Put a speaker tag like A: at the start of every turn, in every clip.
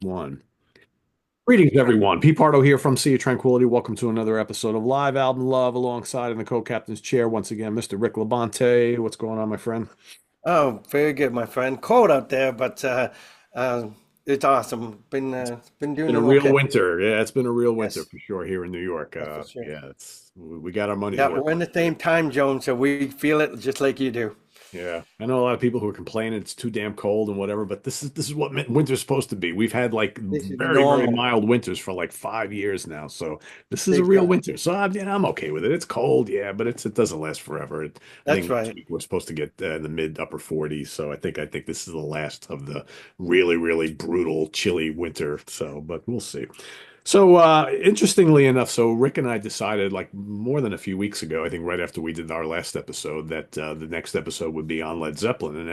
A: One. Greetings, everyone. Pete Pardo here from Sea of Tranquility. Welcome to another episode of Live Album Love alongside in the co-captain's chair. Once again, Mr. Rick Labonte. What's going on, my friend?
B: Oh, very good, my friend. Cold out there, but uh, it's awesome. Been
A: Been a
B: doing
A: real
B: okay.
A: winter. Yeah, it's been a real winter
B: Yes,
A: for sure here in New York.
B: that's for sure.
A: Yeah, we got our money's
B: Yeah,
A: worth.
B: we're in the same time zone, so we feel it just like you do.
A: Yeah, I know a lot of people who are complaining it's too damn cold and whatever, but this is what winter's supposed to be. We've had like
B: This is
A: very
B: normal.
A: mild winters for like 5 years now, so this is a
B: Big
A: real
B: time.
A: winter. So I'm okay with it. It's cold, yeah, but it doesn't last forever. I
B: That's
A: think next
B: right.
A: week we're supposed to get in the mid upper 40s, so I think this is the last of the really brutal chilly winter. So, but we'll see. So, interestingly enough, so Rick and I decided like more than a few weeks ago, I think right after we did our last episode, that the next episode would be on Led Zeppelin. And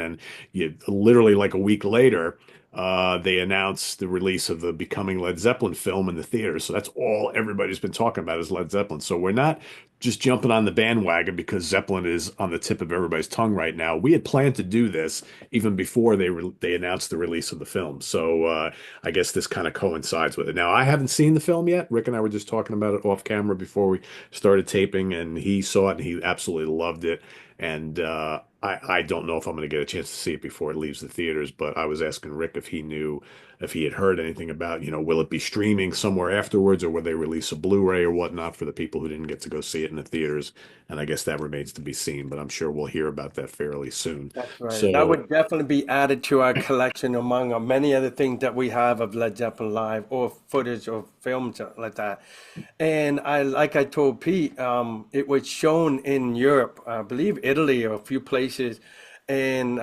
A: then literally like a week later, they announced the release of the Becoming Led Zeppelin film in the theaters. So that's all everybody's been talking about is Led Zeppelin. So we're not just jumping on the bandwagon because Zeppelin is on the tip of everybody's tongue right now. We had planned to do this even before they announced the release of the film. So, I guess this kind of coincides with it. Now, I haven't seen the film yet. Rick and I were just talking about it off camera before we started taping, and he saw it and he absolutely loved it. And I don't know if I'm going to get a chance to see it before it leaves the theaters, but I was asking Rick if he knew if he had heard anything about, will it be streaming somewhere afterwards or will they release a Blu-ray or whatnot for the people who didn't get to go see it in the theaters? And I guess that remains to be seen, but I'm sure we'll hear about that fairly soon.
B: That's right. That
A: So
B: would definitely be added to our collection among many other things that we have of Led Zeppelin live or footage or films like that. And like I told Pete, it was shown in Europe, I believe Italy or a few places, and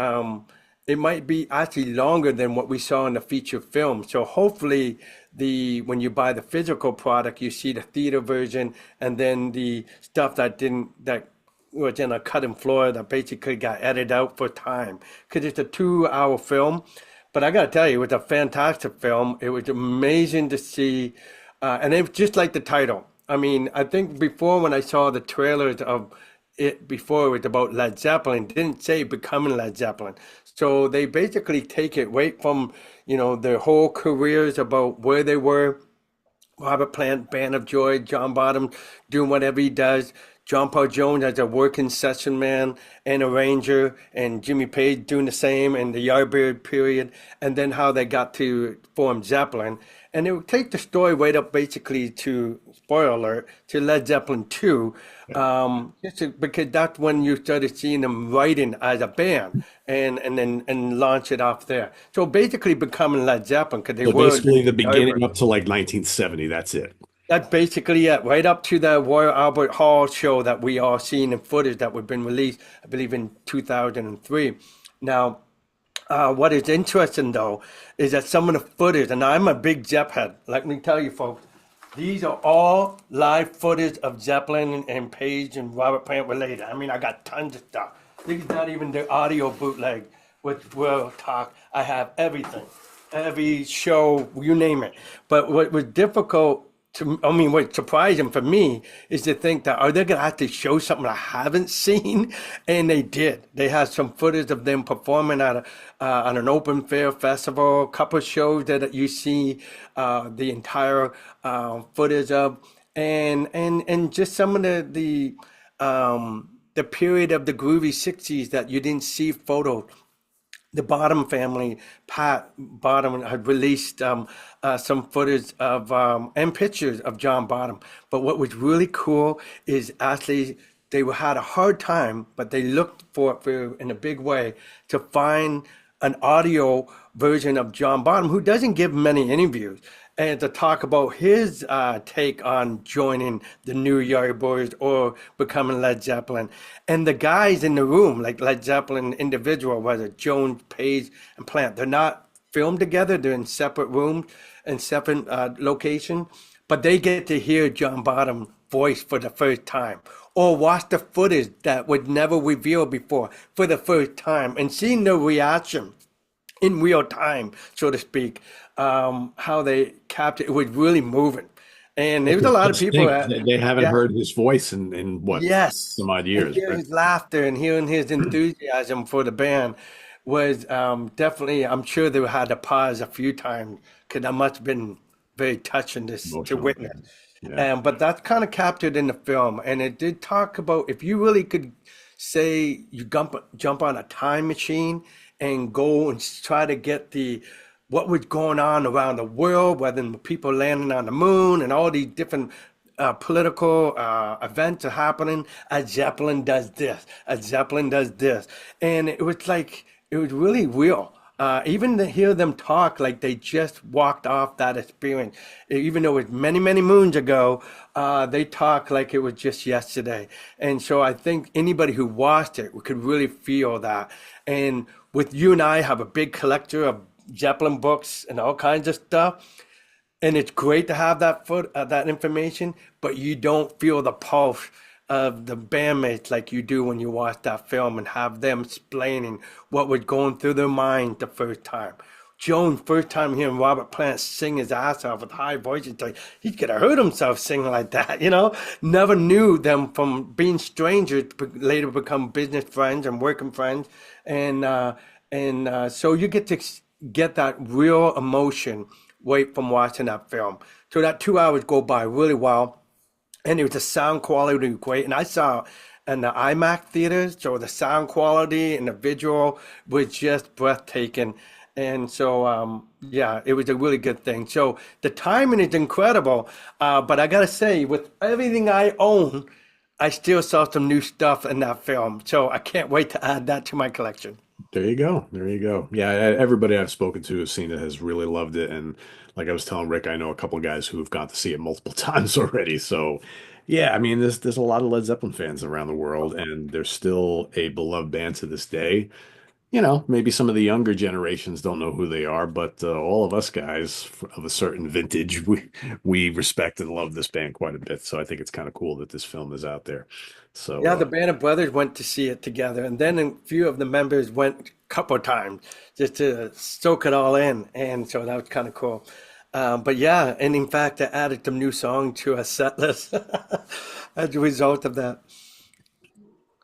B: it might be actually longer than what we saw in the feature film. So hopefully, the when you buy the physical product, you see the theater version, and then the stuff that was in a cut and floor that basically got edited out for time because it's a 2 hour film. But I gotta tell you, it was a fantastic film. It was amazing to see, and it was just like the title. I mean, I think before when I saw the trailers of it before it was about Led Zeppelin, it didn't say becoming Led Zeppelin. So they basically take it right from, their whole careers about where they were. Robert Plant, Band of Joy, John Bottom doing whatever he does. John Paul Jones as a working session man and arranger, and Jimmy Page doing the same in the Yardbird period, and then how they got to form Zeppelin. And it would take the story right up basically to, spoiler alert, to Led Zeppelin 2, because that's when you started seeing them writing as a band and launch it off there. So basically becoming Led Zeppelin because they
A: So
B: were the
A: basically
B: new
A: the beginning
B: Yardbirds.
A: up to like 1970, that's it.
B: That's basically it, right up to the Royal Albert Hall show that we all seen in footage that would been released, I believe, in 2003. Now, what is interesting though is that some of the footage, and I'm a big Zepp head. Let me tell you, folks, these are all live footage of Zeppelin and Page and Robert Plant related. I mean, I got tons of stuff. This is not even the audio bootleg, which we'll talk. I have everything, every show, you name it. But what was difficult I mean, what's surprising for me is to think that are they going to have to show something I haven't seen? And they did. They had some footage of them performing on an open fair festival, a couple of shows that you see the entire footage of, and just some of the period of the groovy '60s that you didn't see photos. The Bottom family, Pat Bottom, had released some footage of and pictures of John Bottom. But what was really cool is actually they had a hard time, but they looked for in a big way to find an audio version of John Bottom, who doesn't give many interviews, and to talk about his take on joining the New Yardbirds or becoming Led Zeppelin. And the guys in the room, like Led Zeppelin individual, whether Jones, Page, and Plant, they're not filmed together. They're in separate rooms and separate locations, but they get to hear John Bottom's voice for the first time or watch the footage that was never revealed before for the first time and seeing the reaction in real time, so to speak, how they captured it was really moving. And there was a lot
A: It
B: of people
A: stinks.
B: that,
A: They haven't
B: yeah,
A: heard his voice in what,
B: yes.
A: some odd
B: And
A: years,
B: hearing
A: right?
B: his laughter and hearing his enthusiasm for the band was definitely, I'm sure they had to pause a few times because that must have been very touching to
A: Emotional.
B: witness.
A: Yeah.
B: But that's kind of captured in the film, and it did talk about if you really could say you jump on a time machine and go and try to get the what was going on around the world, whether people landing on the moon and all these different political events are happening. A Zeppelin does this. A Zeppelin does this, and it was like it was really real. Even to hear them talk like they just walked off that experience, even though it was many, many moons ago, they talk like it was just yesterday. And so I think anybody who watched it could really feel that. And with you and I have a big collector of Zeppelin books and all kinds of stuff. And it's great to have that information, but you don't feel the pulse of the bandmates like you do when you watch that film and have them explaining what was going through their mind the first time. Joan, first time hearing Robert Plant sing his ass off with high voices, like he could have heard himself singing like that, you know? Never knew them from being strangers, later become business friends and working friends. So you get to get that real emotion right from watching that film. So that 2 hours go by really well. And it was the sound quality was great. And I saw in the IMAX theaters, so the sound quality and the visual was just breathtaking. And so, yeah, it was a really good thing. So the timing is incredible. But I gotta say, with everything I own, I still saw some new stuff in that film. So I can't wait to add that to my collection.
A: There you go. There you go. Yeah, everybody I've spoken to has seen it has really loved it. And like I was telling Rick, I know a couple of guys who have got to see it multiple times already. So yeah, I mean, there's a lot of Led Zeppelin fans around the world, and they're still a beloved band to this day. Maybe some of the younger generations don't know who they are, but all of us guys of a certain vintage, we respect and love this band quite a bit. So I think it's kind of cool that this film is out there. So
B: Yeah, the band of brothers went to see it together, and then a few of the members went a couple of times just to soak it all in, and so that was kind of cool. But yeah, and in fact, I added some new song to our set list as a result of that.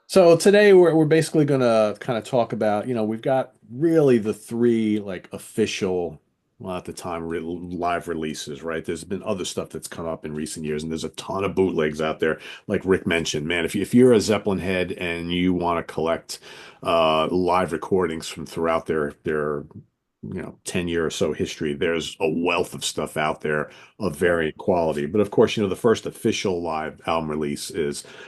A: So today we're basically gonna kind of talk about, we've got really the three like official, well at the time re live releases, right? There's been other stuff that's come up in recent years, and there's a ton of bootlegs out there. Like Rick mentioned, man, if you're a Zeppelin head and you want to collect live recordings from throughout their 10-year or so history, there's a wealth of stuff out there of varying quality. But of course, the first official live album release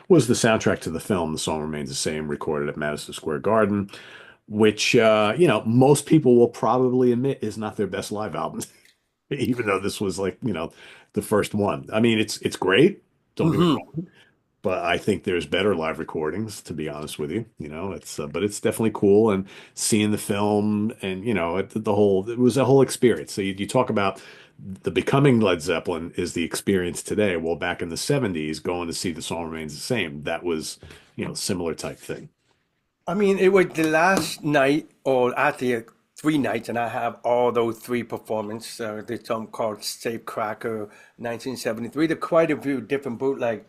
A: was the soundtrack to the film The Song Remains the Same, recorded at Madison Square Garden, which most people will probably admit is not their best live album, even though this was like, the first one. I mean, it's great, don't get me
B: Hmm.
A: wrong, but I think there's better live recordings, to be honest with you. But it's definitely cool. And seeing the film and, it was a whole experience. So you talk about the becoming Led Zeppelin is the experience today. Well, back in the 70s, going to see The Song Remains the Same, that was, similar type thing.
B: I mean, it was the last night, or actually 3 nights, and I have all those three performances. There's some called Safe Cracker 1973. There's quite a few different bootleg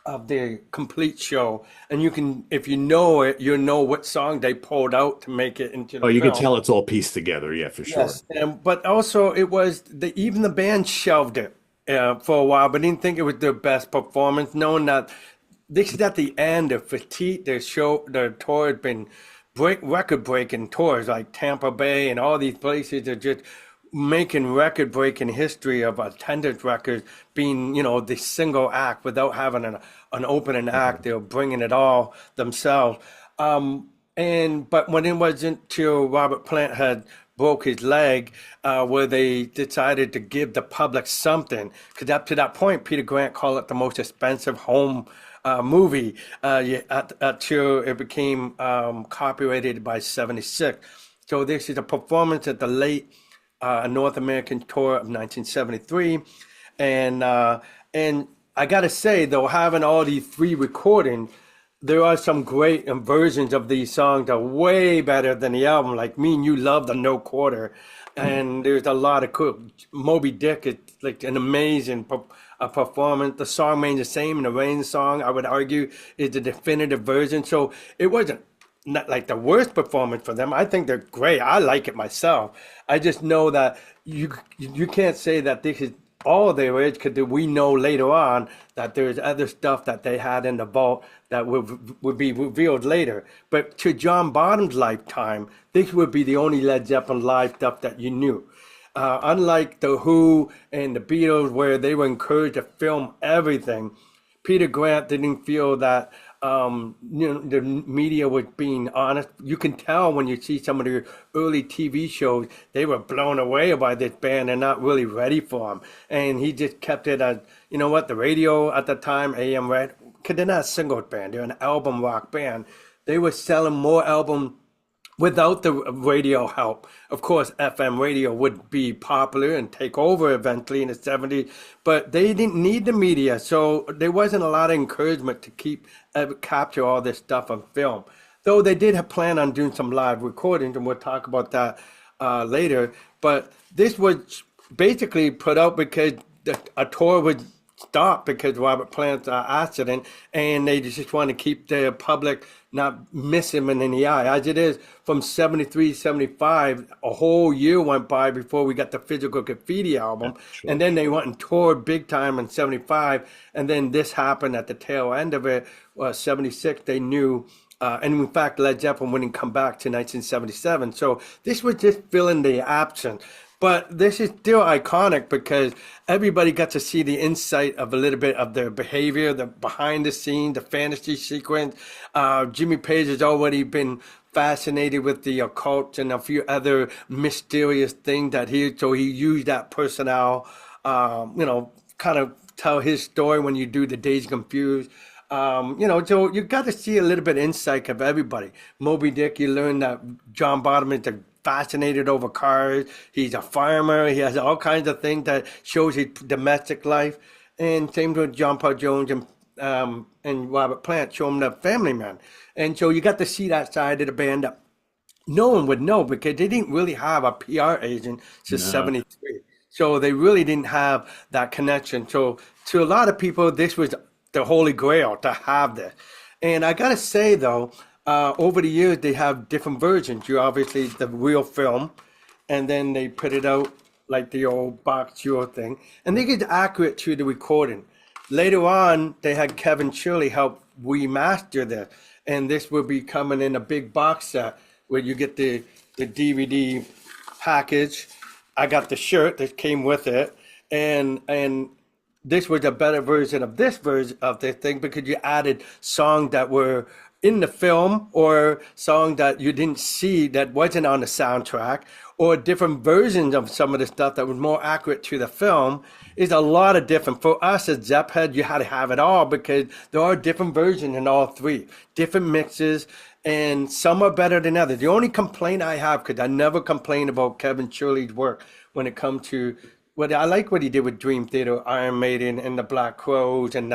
B: of the complete show, and you can, if you know it, you know what song they pulled out to make it into
A: Oh,
B: the
A: you could
B: film.
A: tell it's all pieced together. Yeah, for sure.
B: Yes, and but also it was even the band shelved it for a while, but didn't think it was their best performance, knowing that this is at the end of Fatigue. Their tour had been record breaking tours like Tampa Bay and all these places are just making record breaking history of attendance records, being the single act without having an opening act. They're bringing it all themselves. And but when it wasn't till Robert Plant had broke his leg, where they decided to give the public something, because up to that point, Peter Grant called it the most expensive home movie, until it became copyrighted by '76. So this is a performance at the late North American tour of 1973, and I gotta say though, having all these three recordings, there are some great versions of these songs that are way better than the album. Like me and you love the No Quarter, and there's a lot of cool. Moby Dick is like an amazing performance. The song remains the same, and the Rain song, I would argue, is the definitive version. So it wasn't not like the worst performance for them. I think they're great. I like it myself. I just know that you can't say that this is all there is, because we know later on that there's other stuff that they had in the vault that would be revealed later. But to John Bonham's lifetime, this would be the only Led Zeppelin live stuff that you knew. Unlike the Who and the Beatles, where they were encouraged to film everything, Peter Grant didn't feel that the media was being honest. You can tell when you see some of the early TV shows, they were blown away by this band and not really ready for them. And he just kept it as, you know what, the radio at the time, AM Red, because they're not a single band, they're an album rock band. They were selling more albums without the radio help. Of course, FM radio would be popular and take over eventually in the 70s, but they didn't need the media, so there wasn't a lot of encouragement to keep capture all this stuff on film. Though they did have plan on doing some live recordings, and we'll talk about that later. But this was basically put out because a tour was stopped because Robert Plant's accident, and they just want to keep the public not miss him in the eye. As it is, from 73, 75, a whole year went by before we got the Physical Graffiti album.
A: Sure.
B: And then they went and toured big time in 75. And then this happened at the tail end of it. 76, they knew. And in fact, Led Zeppelin wouldn't come back to 1977. So this was just filling the absence. But this is still iconic because everybody got to see the insight of a little bit of their behavior, the behind the scenes, the fantasy sequence. Jimmy Page has already been fascinated with the occult and a few other mysterious things so he used that personnel, kind of tell his story when you do the Dazed Confused. So you got to see a little bit of insight of everybody. Moby Dick, you learn that John Bonham is fascinated over cars. He's a farmer. He has all kinds of things that shows his domestic life. And same with John Paul Jones and Robert Plant, show him the family man. And so you got to see that side of the band that no one would know because they didn't really have a PR agent since 73. So they really didn't have that connection. So to a lot of people, this was the holy grail to have this. And I got to say, though, over the years, they have different versions. You obviously, the real film, and then they put it out like the old box Euro thing. And they get accurate to the recording. Later on, they had Kevin Shirley help remaster this. And this will be coming in a big box set where you get the DVD package. I got the shirt that came with it. And this was a better version of this version of the thing because you added songs that were in the film or songs that you didn't see that wasn't on the soundtrack or different versions of some of the stuff that was more accurate to the film. Is a lot of different. For us as Zepp head, you had to have it all because there are different versions in all three, different mixes, and some are better than others. The only complaint I have, because I never complain about Kevin Shirley's work when it comes to I like what he did with Dream Theater, Iron Maiden, and the Black Crowes, and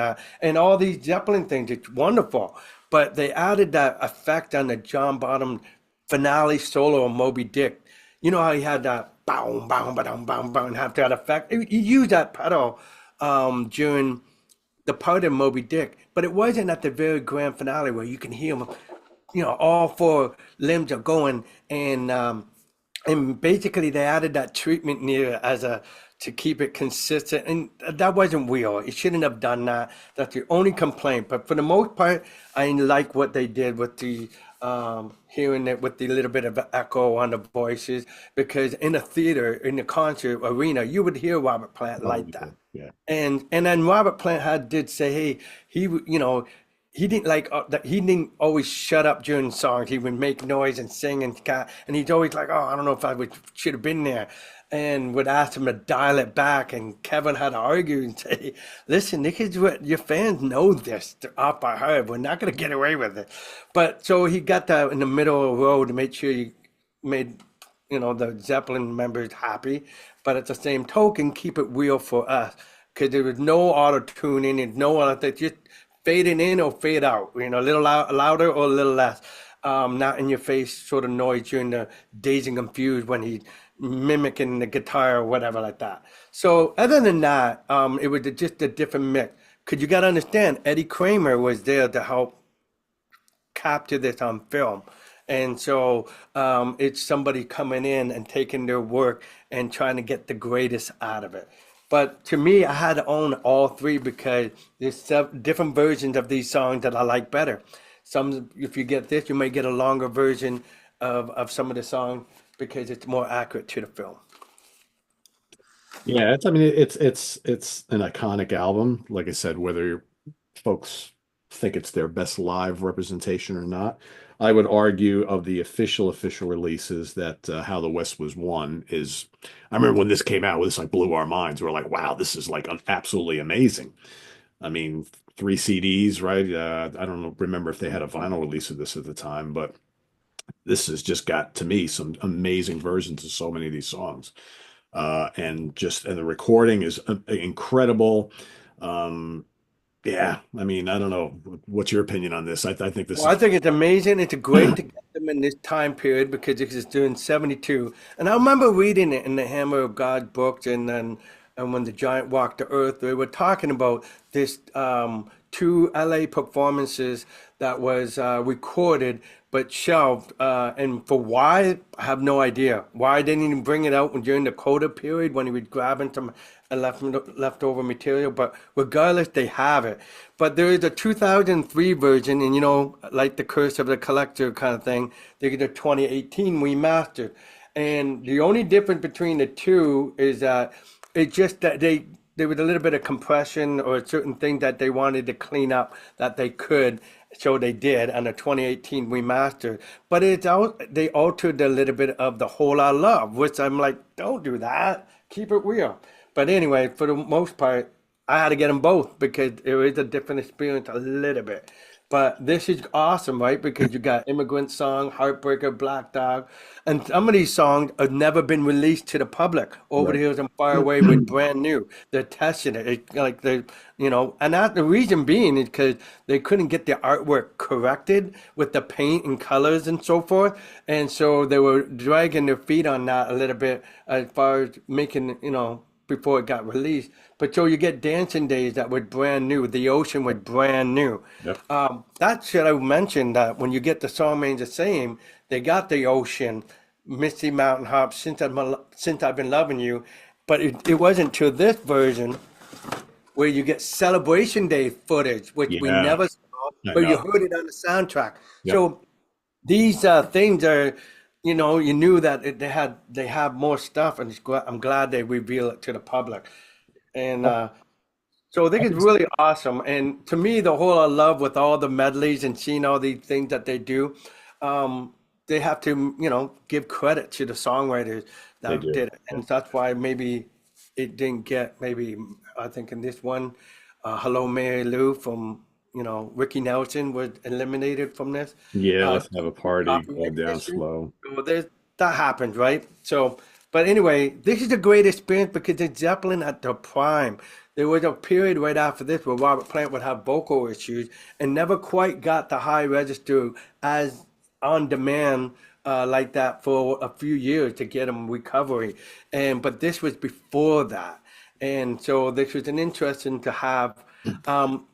B: all these Zeppelin things. It's wonderful, but they added that effect on the John Bonham finale solo of Moby Dick. You know how he had that bow, bow, bow, bow, bow, and have that effect. He used that pedal during the part of Moby Dick, but it wasn't at the very grand finale where you can hear him. All four limbs are going, and basically they added that treatment near to keep it consistent, and that wasn't real. It shouldn't have done that. That's the only complaint. But for the most part, I like what they did with the hearing it with the little bit of echo on the voices, because in a theater, in the concert arena, you would hear Robert Plant like that.
A: Yeah.
B: And then Robert Plant did say, hey, he didn't like that. He didn't always shut up during songs. He would make noise and sing and he's always like, oh, I don't know if should have been there, and would ask him to dial it back. And Kevin had to argue and say, listen, this is what your fans know this off by heart. We're not going to get away with it. But so he got that in the middle of the road to make sure you made the Zeppelin members happy, but at the same token, keep it real for us, because there was no auto tuning and no other thing, just fading in or fade out, a little louder or a little less. Not in your face sort of noise during the Dazed and Confused when he's mimicking the guitar or whatever like that. So other than that, it was just a different mix. Because you got to understand, Eddie Kramer was there to help capture this on film. And so it's somebody coming in and taking their work and trying to get the greatest out of it. But to me, I had to own all three because there's different versions of these songs that I like better. Some, if you get this, you may get a longer version of some of the songs because it's more accurate to the film.
A: Yeah, I mean, it's an iconic album. Like I said, whether folks think it's their best live representation or not, I would argue of the official releases that How the West Was Won is. I remember when this came out, this like blew our minds. We're like, wow, this is like absolutely amazing. I mean, three CDs, right? I don't remember if they had a vinyl release of this at the time, but this has just got to me some amazing versions of so many of these songs. And the recording is incredible. Um, yeah, I mean, I don't know. What's your opinion on this? I think this
B: Well, I
A: is
B: think it's amazing. It's great to get them in this time period because it is doing 72. And I remember reading it in the Hammer of God books and when the giant walked the earth, they were talking about this two LA performances that was recorded but shelved. And for why, I have no idea. Why they didn't even bring it out during the Coda period when he was grabbing some leftover material. But regardless, they have it. But there is a 2003 version, and like the Curse of the Collector kind of thing, they get a 2018 remastered. And the only difference between the two is that it's just that there was a little bit of compression or a certain thing that they wanted to clean up that they could, so they did on the 2018 remaster. But they altered a little bit of the Whole Lot of Love, which I'm like, don't do that. Keep it real. But anyway, for the most part, I had to get them both because it was a different experience a little bit. But this is awesome, right? Because you got Immigrant Song, Heartbreaker, Black Dog, and some of these songs have never been released to the public. Over the
A: right.
B: Hills and Far Away with brand new. They're testing it. It's like and that the reason being is because they couldn't get the artwork corrected with the paint and colors and so forth, and so they were dragging their feet on that a little bit as far as making before it got released. But so you get Dancing Days that was brand new. The Ocean was brand new.
A: Yep.
B: That should I mentioned that when you get the song remains the same, they got The Ocean, Misty Mountain Hop, since I've been loving you, but it wasn't till this version where you get Celebration Day footage, which we
A: Yeah,
B: never saw,
A: I
B: but you
A: know.
B: heard it on the soundtrack.
A: Yep.
B: So these things are, you knew that they have more stuff, and I'm glad they reveal it to the public. And so I think
A: I
B: it's
A: can
B: really awesome. And to me, the whole I love with all the medleys and seeing all these things that they do, they have to, give credit to the songwriters
A: They
B: that
A: do.
B: did it. And that's why maybe it didn't get, maybe, I think in this one, Hello Mary Lou from, Ricky Nelson was eliminated from this.
A: Yeah,
B: Uh,
A: let's have a party, all
B: Copyright
A: down
B: issue.
A: slow.
B: So that happens, right? So, but anyway, this is a great experience because it's Zeppelin at the prime. There was a period right after this where Robert Plant would have vocal issues and never quite got the high register as on demand like that for a few years to get him recovery. But this was before that. And so this was an interesting to have.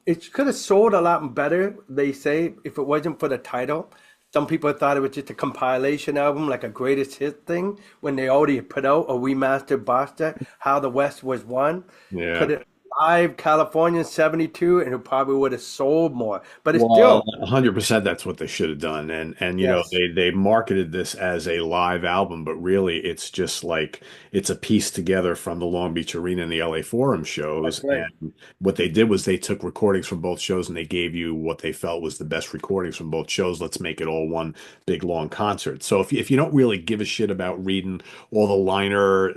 B: It could have sold a lot better, they say, if it wasn't for the title. Some people thought it was just a compilation album, like a greatest hit thing, when they already put out a remastered box set, How the West Was Won.
A: Yeah.
B: Put it live California 72, and it probably would have sold more. But it's
A: Well,
B: still,
A: 100% that's what they should have done. And
B: yes,
A: they marketed this as a live album, but really it's just like it's a piece together from the Long Beach Arena and the LA Forum
B: that's
A: shows.
B: right.
A: And what they did was they took recordings from both shows and they gave you what they felt was the best recordings from both shows. Let's make it all one big long concert. So if you don't really give a shit about reading all the liner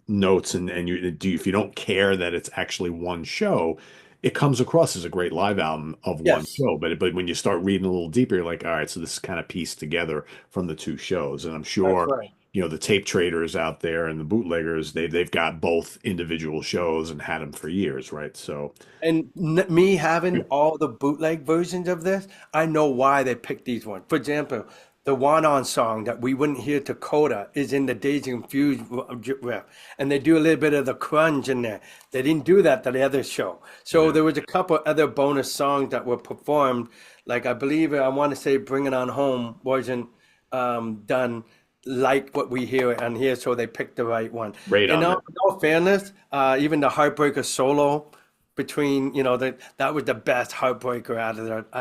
A: notes and if you don't care that it's actually one show, it comes across as a great live album of one
B: Yes,
A: show. But when you start reading a little deeper, you're like, all right, so this is kind of pieced together from the two shows. And I'm
B: that's
A: sure,
B: right.
A: the tape traders out there and the bootleggers, they've got both individual shows and had them for years, right? So
B: And me having all the bootleg versions of this, I know why they picked these ones. For example, the One On song that we wouldn't hear to Coda is in the Dazed and Confused riff. And they do a little bit of the crunge in there. They didn't do that to the other show. So
A: yeah,
B: there was a couple other bonus songs that were performed. Like I believe, I want to say Bring It On Home wasn't done like what we hear on here, so they picked the right one.
A: Great
B: And
A: on
B: in
A: that.
B: all fairness, even the Heartbreaker solo between, that was the best Heartbreaker out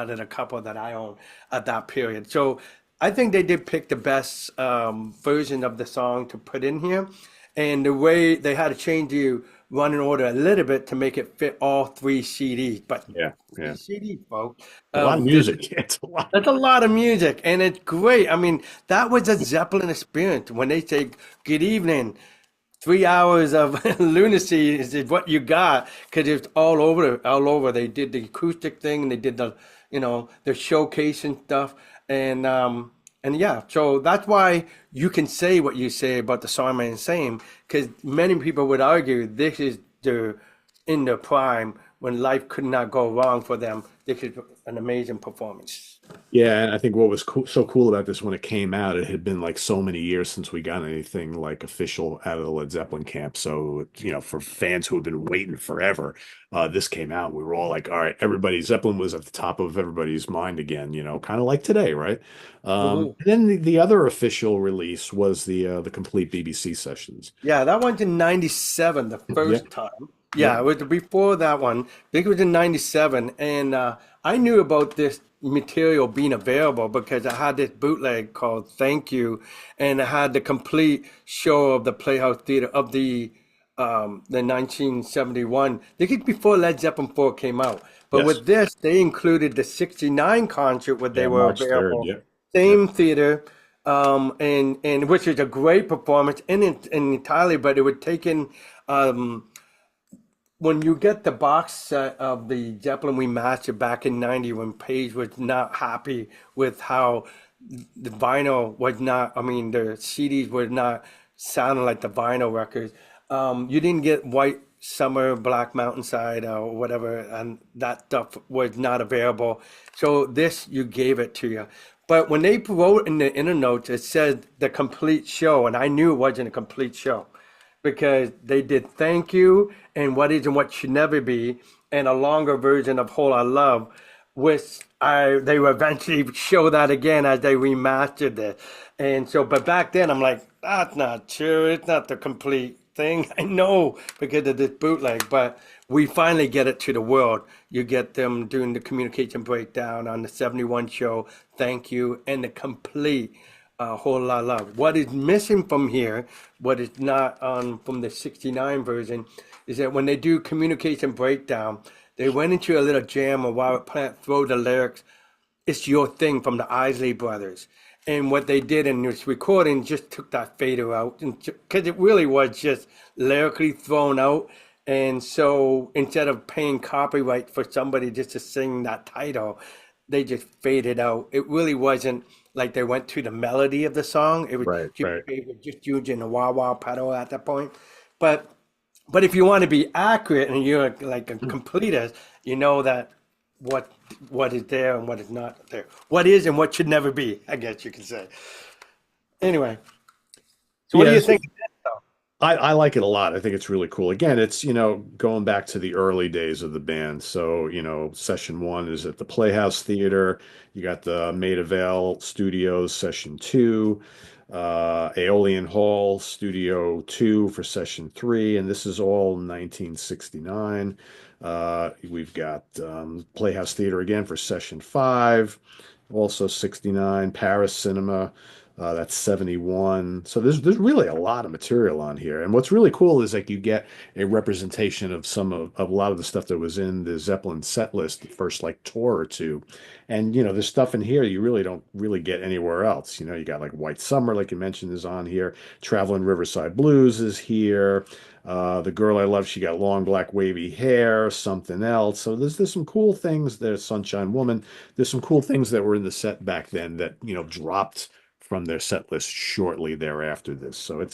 B: of the couple that I own at that period. So I think they did pick the best version of the song to put in here. And the way they had to change the running order a little bit to make it fit all three CDs. But
A: Yeah,
B: three
A: yeah.
B: CDs, folks.
A: A lot of
B: This
A: music. It's a lot.
B: That's a lot of music, and it's great. I mean, that was a Zeppelin experience when they say, "Good evening." 3 hours of lunacy is what you got because it's all over, all over. They did the acoustic thing, and they did the showcase and stuff, and yeah. So that's why you can say what you say about the song "Man Same," because many people would argue this is the in their prime when life could not go wrong for them. This is an amazing performance.
A: Yeah, and I think what was so cool about this when it came out, it had been like so many years since we got anything like official out of the Led Zeppelin camp. So, for fans who have been waiting forever, this came out. We were all like, all right, everybody, Zeppelin was at the top of everybody's mind again, kind of like today, right?
B: Mhm.
A: And then the other official release was the complete BBC sessions.
B: Yeah, that one's in 97 the
A: Yeah,
B: first time.
A: yeah,
B: Yeah, it was before that one. I think it was in 97. And I knew about this material being available because I had this bootleg called Thank You, and I had the complete show of the Playhouse Theater of the 1971. This is before Led Zeppelin 4 came out. But
A: yes,
B: with this, they included the 69 concert where they
A: yeah,
B: were
A: March 3rd.
B: available.
A: Yeah, yeah,
B: Same theater, and which is a great performance in Italy, but it would taken um, when you get the box set of the Zeppelin we mastered back in '90 when Page was not happy with how the vinyl was not, I mean, the CDs were not sounding like the vinyl records. You didn't get White Summer, Black Mountainside, or whatever, and that stuff was not available. So this, you gave it to you. But when they wrote in the inner notes, it said the complete show, and I knew it wasn't a complete show because they did Thank You and What Is and What Should Never Be and a longer version of Whole I Love, which they will eventually show that again as they remastered it. And so, but back then I'm like, that's not true. It's not the complete thing. I know because of this bootleg, but we finally get it to the world. You get them doing the communication breakdown on the 71 show, Thank You, and the complete whole lot of love. What is missing from here, what is not on from the 69 version, is that when they do communication breakdown, they went into a little jam of Robert Plant throw the lyrics, "It's Your Thing" from the Isley Brothers. And what they did in this recording just took that fader out because it really was just lyrically thrown out. And so instead of paying copyright for somebody just to sing that title, they just faded out. It really wasn't like they went to the melody of the song. It was
A: right,
B: just,
A: right.
B: they were just using a wah wah pedal at that point. But but if you want to be accurate and you're like a completist, you know that what what is there and what is not there. What is and what should never be, I guess you can say. Anyway, so what do
A: Yeah,
B: you think of this though?
A: I like it a lot. I think it's really cool. Again, it's, going back to the early days of the band. So, session one is at the Playhouse Theater. You got the Maida Vale Studios, session two, Aeolian Hall, Studio two for session three. And this is all 1969. We've got Playhouse Theater again for session five, also 69, Paris Cinema. That's 71. So there's really a lot of material on here. And what's really cool is like you get a representation of of a lot of the stuff that was in the Zeppelin set list, the first like tour or two. And there's stuff in here you really don't really get anywhere else. You got like White Summer, like you mentioned, is on here. Traveling Riverside Blues is here. The Girl I Love, she got long black wavy hair, something else. So there's some cool things there. Sunshine Woman. There's some cool things that were in the set back then that dropped from their set list shortly thereafter this. So it's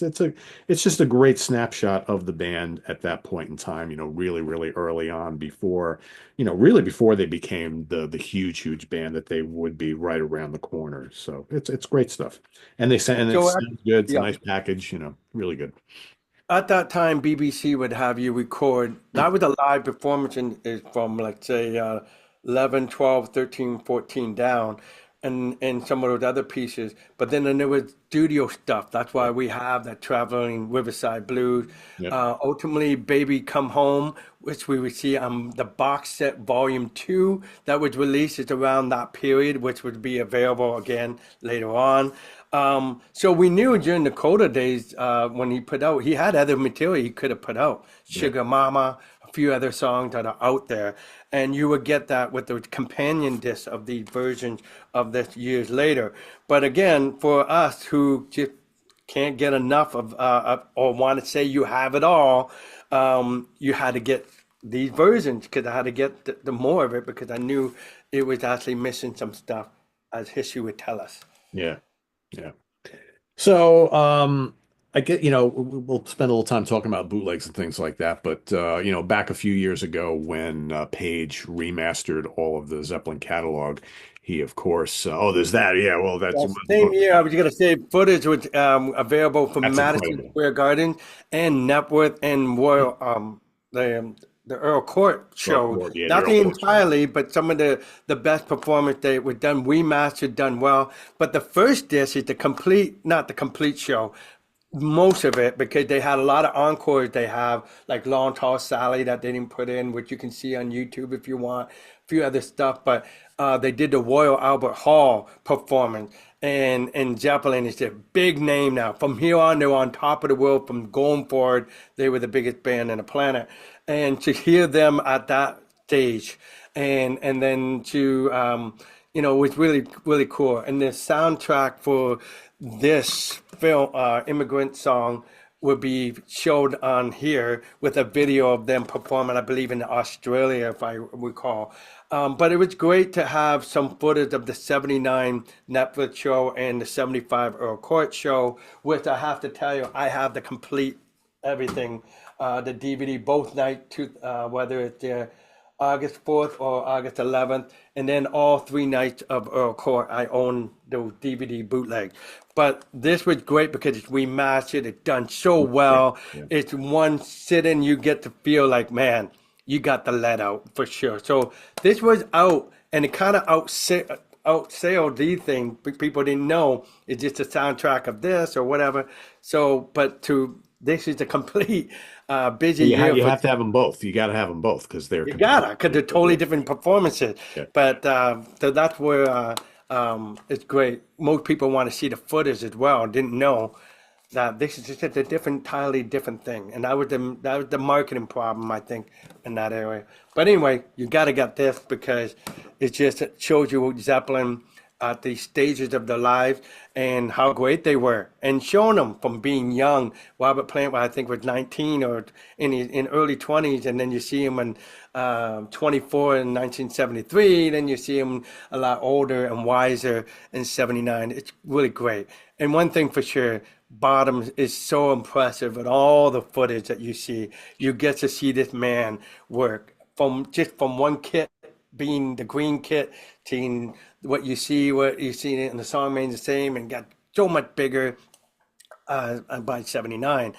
A: just a great snapshot of the band at that point in time, really, really early on before, really before they became the huge band that they would be right around the corner. So it's great stuff. And it
B: So
A: sounds good. It's a
B: yeah,
A: nice package, really good.
B: at that time, BBC would have you record. That was a live performance is from, let's say, 11, 12, 13, 14 down. and some of those other pieces. But then there was studio stuff. That's why we have that traveling Riverside Blues.
A: Yep.
B: Ultimately, Baby Come Home, which we would see on the box set Volume 2 that was released is around that period, which would be available again later on. So we knew during the Coda days when he put out, he had other material he could have put out.
A: Yeah.
B: Sugar Mama, a few other songs that are out there. And you would get that with the companion disc of the versions of this years later. But again, for us who just can't get enough of or want to say you have it all, you had to get these versions because I had to get the more of it because I knew it was actually missing some stuff as history would tell us.
A: Yeah. Yeah. So, I get, we'll spend a little time talking about bootlegs and things like that, but back a few years ago when Page remastered all of the Zeppelin catalog, he of course, there's that. Yeah, well,
B: That same year, I was going to say footage was available from
A: that's
B: Madison
A: incredible.
B: Square Garden and Networth and Royal, the Earl Court show.
A: Yeah, the
B: Not
A: Earl
B: the
A: Court show.
B: entirely, but some of the best performance they were done remastered, done well. But the first disc is the complete, not the complete show. Most of it because they had a lot of encores they have like Long Tall Sally that they didn't put in, which you can see on YouTube if you want, a few other stuff, but they did the Royal Albert Hall performance, and Zeppelin is a big name now. From here on, they're on top of the world. From going forward, they were the biggest band on the planet, and to hear them at that stage, and then to was really cool. And the soundtrack for this film, Immigrant Song, will be showed on here with a video of them performing, I believe, in Australia, if I recall. But it was great to have some footage of the 79 Netflix show and the 75 Earl Court show, which I have to tell you, I have the complete everything, the DVD, both nights, whether it's August 4th or August 11th, and then all 3 nights of Earl Court, I own those DVD bootleg. But this was great because it's remastered, it's done so
A: Yeah,
B: well.
A: yeah,
B: It's one sit-in, you get to feel like, man, you got the let out for sure. So this was out, and it kind of outsailed the thing. People didn't know it's just a soundtrack of this or whatever. So, but this is a complete busy
A: you,
B: year
A: you
B: for
A: have to have them both. You got to have them both because they're
B: you gotta,
A: completely
B: because they're totally different performances.
A: yeah.
B: But so that's where it's great. Most people want to see the footage as well. Didn't know that this is just a different, entirely different thing, and that was the marketing problem I think in that area. But anyway, you gotta get this because it shows you Zeppelin at the stages of their lives and how great they were, and showing them from being young. Robert Plant, I think, was 19 or in early 20s, and then you see him in 24 in 1973. Then you see him a lot older and wiser in 79. It's really great. And one thing for sure, Bottom is so impressive with all the footage that you see. You get to see this man work from one kit being the green kit to what you see in the song remains the same and got so much bigger by 79.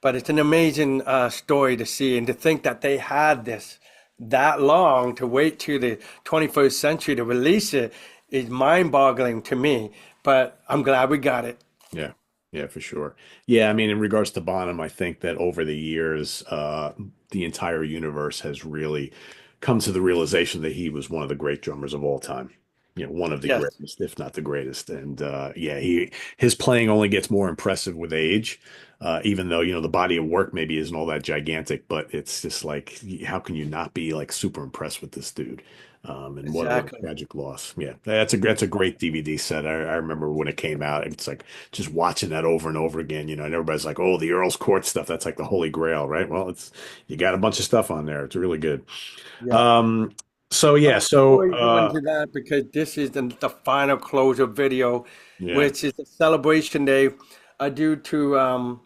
B: But it's an amazing story to see and to think that they had this that long to wait to the 21st century to release it is mind-boggling to me. But I'm glad we got it.
A: Yeah, yeah, for sure. Yeah, I mean, in regards to Bonham, I think that over the years, the entire universe has really come to the realization that he was one of the great drummers of all time. One of the
B: Yes,
A: greatest, if not the greatest. And yeah, his playing only gets more impressive with age. Even though, the body of work maybe isn't all that gigantic, but it's just like, how can you not be like super impressed with this dude? And what a
B: exactly.
A: tragic loss. Yeah, that's a great DVD set. I remember when it came out. It's like just watching that over and over again. And everybody's like, "Oh, the Earl's Court stuff. That's like the Holy Grail, right?" Well, it's you got a bunch of stuff on there. It's really good.
B: Yeah.
A: Um, so yeah,
B: Before you go into that, because this is the final closure video,
A: yeah,
B: which is a celebration day due to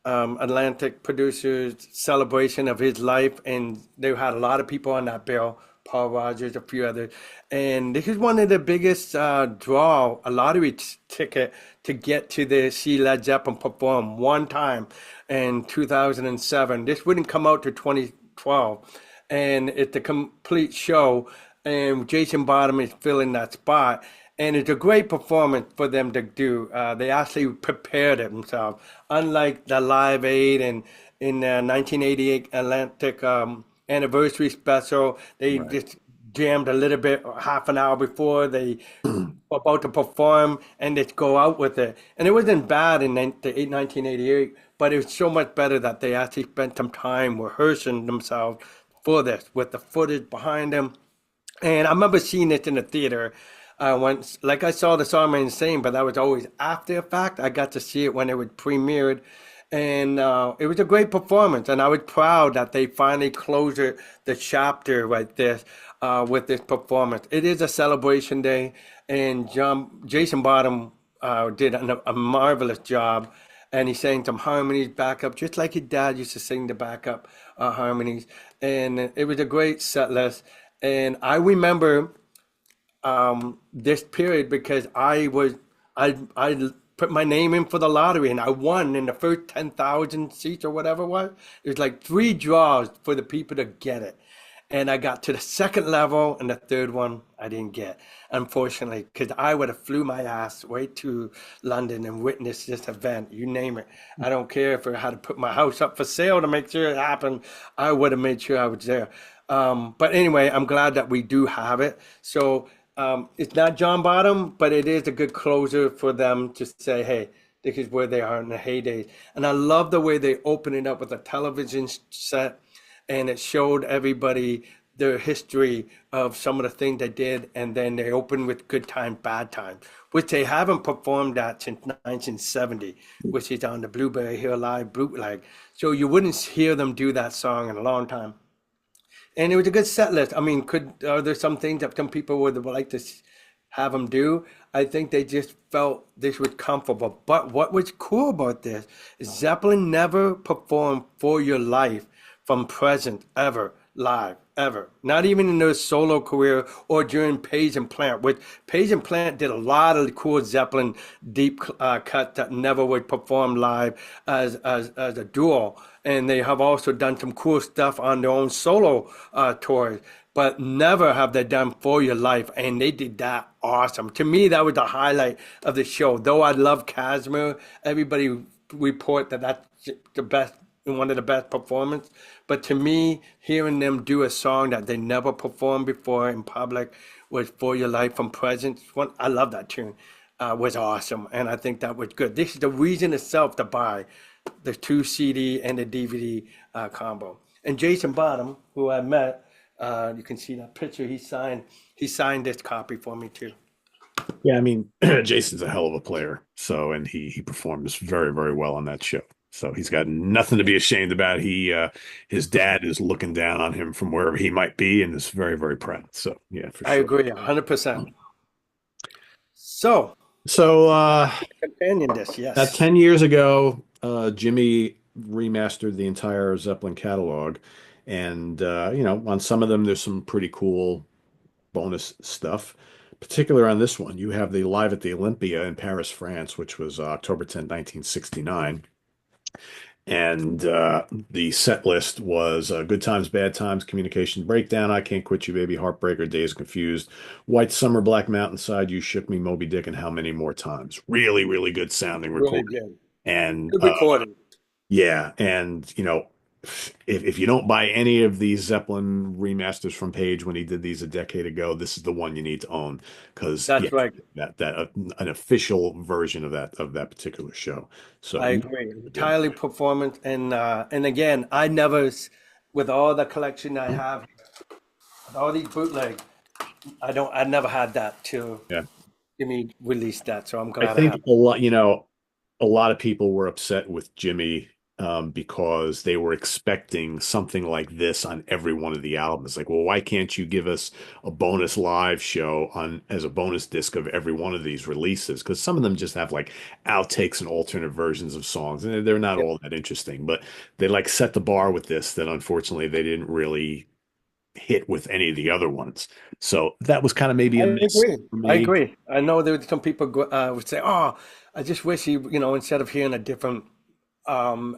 B: Atlantic Producers' celebration of his life. And they had a lot of people on that bill, Paul Rogers, a few others. And this is one of the biggest draw, a lottery ticket to get to the see Led Zeppelin perform one time in 2007. This wouldn't come out to 2012, and it's a complete show. And Jason Bottom is filling that spot. and it's a great performance for them to do. They actually prepared it themselves, unlike the Live Aid and in 1988 Atlantic anniversary special. They
A: Right.
B: just jammed a little bit half an hour before they about to perform and just go out with it. And it wasn't bad in 1988, but it was so much better that they actually spent some time rehearsing themselves for this with the footage behind them. And I remember seeing it in the theater once. Like I saw the song Insane, but that was always after the fact. I got to see it when it was premiered. And it was a great performance. And I was proud that they finally closed the chapter right this with this performance. It is a celebration day. And Jason Bottom did a marvelous job. And he sang some harmonies back up, just like his dad used to sing the backup harmonies. And it was a great set list. And I remember this period because I put my name in for the lottery and I won in the first 10,000 seats or whatever it was. It was like three draws for the people to get it. And I got to the second level and the third one I didn't get, unfortunately, because I would have flew my ass way to London and witnessed this event, you name it. I don't care if I had to put my house up for sale to make sure it happened. I would have made sure I was there. But anyway, I'm glad that we do have it. So it's not John Bottom, but it is a good closer for them to say, hey, this is where they are in the heydays. And I love the way they open it up with a television set and it showed everybody their history of some of the things they did, and then they open with Good Times, Bad Times, which they haven't performed that since 1970, which is on the Blueberry Hill Live bootleg. So you wouldn't hear them do that song in a long time. And it was a good set list. I mean, are there some things that some people would like to have them do? I think they just felt this was comfortable. But what was cool about this is Zeppelin never performed For Your Life from Present ever live, ever. Not even in their solo career or during Page and Plant, which Page and Plant did a lot of cool Zeppelin deep cuts that never would perform live as a duo. And they have also done some cool stuff on their own solo tours, but never have they done For Your Life. And they did that awesome. To me, that was the highlight of the show. Though I love Casimir, everybody report that that's the best, one of the best performances. But to me, hearing them do a song that they never performed before in public was For Your Life from Present. I love that tune. Was awesome. And I think that was good. This is the reason itself to buy the 2 CD and the DVD combo. And Jason Bottom, who I met, you can see that picture he signed this copy for me too.
A: Yeah, I mean, Jason's a hell of a player. So, and he performs very, very well on that show. So he's got nothing to be ashamed about. His dad is looking down on him from wherever he might be and is very, very proud. So yeah, for
B: I
A: sure.
B: agree 100%. So,
A: So
B: companion disc,
A: about
B: yes.
A: 10 years ago, Jimmy remastered the entire Zeppelin catalog. And on some of them there's some pretty cool bonus stuff. Particular on this one, you have the Live at the Olympia in Paris, France, which was October 10th, 1969. And the set list was Good Times, Bad Times, Communication Breakdown, I Can't Quit You, Baby, Heartbreaker, Days Confused, White Summer, Black Mountainside, You Shook Me, Moby Dick, and How Many More Times. Really, really good sounding
B: Really
A: recording.
B: good.
A: And
B: Good recording.
A: yeah, and if you don't buy any of these Zeppelin remasters from Page when he did these a decade ago, this is the one you need to own because yeah,
B: That's right.
A: that an official version of that particular show. So
B: I
A: really,
B: agree.
A: really good.
B: Entirely performance and again, I never with all the collection I have, with all these bootlegs, I never had that till
A: Yeah.
B: Jimmy released that. So I'm
A: I
B: glad I
A: think
B: have it.
A: a lot of people were upset with Jimmy because they were expecting something like this on every one of the albums. Like, well, why can't you give us a bonus live show on as a bonus disc of every one of these releases? Because some of them just have like outtakes and alternate versions of songs, and they're not
B: Yep.
A: all that interesting. But they like set the bar with this that unfortunately they didn't really hit with any of the other ones. So that was kind of maybe
B: I
A: a miss
B: agree.
A: for
B: I
A: me.
B: agree. I know there some people would say, "Oh, I just wish instead of hearing a different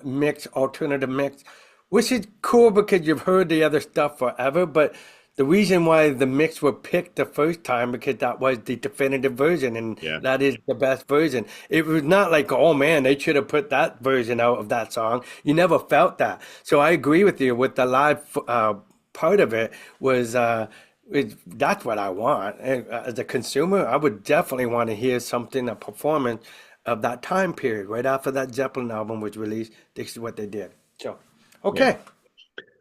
B: mix, alternative mix," which is cool because you've heard the other stuff forever. But the reason why the mix were picked the first time because that was the definitive version and
A: Yeah.
B: that is the best version. It was not like, oh man, they should have put that version out of that song. You never felt that. So I agree with you with the live part of it was that's what I want. And, as a consumer, I would definitely want to hear something, a performance of that time period right after that Zeppelin album was released. This is what they did. So,
A: Yeah.
B: okay.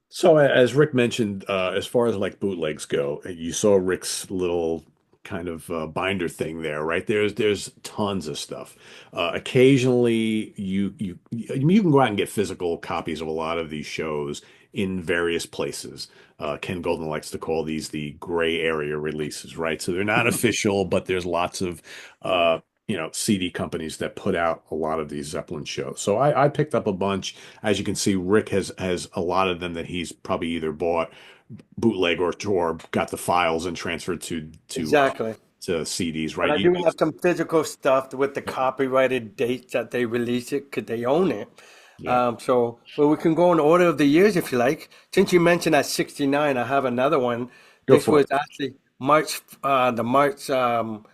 A: So as Rick mentioned, as far as like bootlegs go, you saw Rick's little kind of binder thing there, right? There's tons of stuff. Occasionally, you can go out and get physical copies of a lot of these shows in various places. Ken Golden likes to call these the gray area releases, right? So they're not official, but there's lots of CD companies that put out a lot of these Zeppelin shows. So I picked up a bunch. As you can see, Rick has a lot of them that he's probably either bought bootleg or got the files and transferred
B: Exactly.
A: to CDs,
B: And
A: right?
B: I do have some physical stuff with the copyrighted dates that they release it because they own it.
A: Yeah,
B: Well, we can go in order of the years if you like. Since you mentioned that 69, I have another one.
A: go
B: This
A: for
B: was
A: it.
B: actually March 14th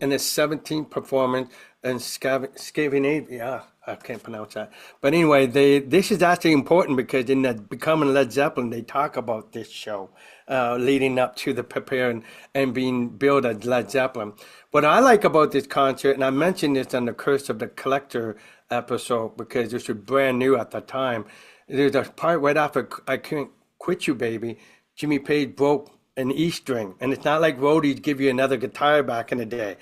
B: and the 17th performance in Scandinavia. I can't pronounce that. But anyway, this is actually important because in the Becoming Led Zeppelin, they talk about this show leading up to the preparing and being built as Led Zeppelin. What I like about this concert, and I mentioned this on the Curse of the Collector episode because this was brand new at the time. There's a part right after I Can't Quit You, Baby. Jimmy Page broke an E string, and it's not like roadies give you another guitar back in the day.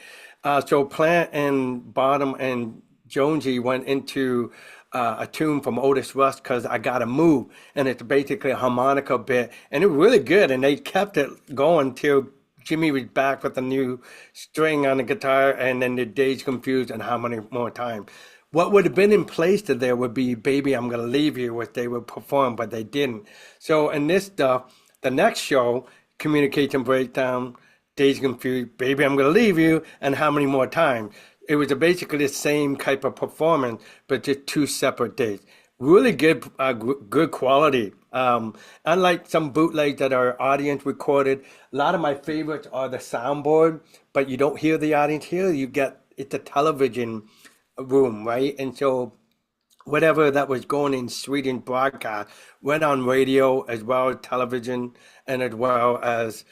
B: So Plant and Bottom and Jonesy went into a tune from Otis Rush because I Gotta Move, and it's basically a harmonica bit, and it was really good, and they kept it going till Jimmy was back with a new string on the guitar, and then the Days Confused and How Many More Times. What would have been in place to there would be Baby I'm Gonna Leave You, which they would perform, but they didn't. So in this stuff, the next show, Communication Breakdown, Days Confused, Baby I'm Gonna Leave You, and How Many More Times. It was basically the same type of performance, but just two separate days. Really good, good quality. Unlike some bootlegs that are audience recorded, a lot of my favorites are the soundboard, but you don't hear the audience here. You get it's a television room, right? And so whatever that was going in Sweden broadcast went on radio as well as television and as well as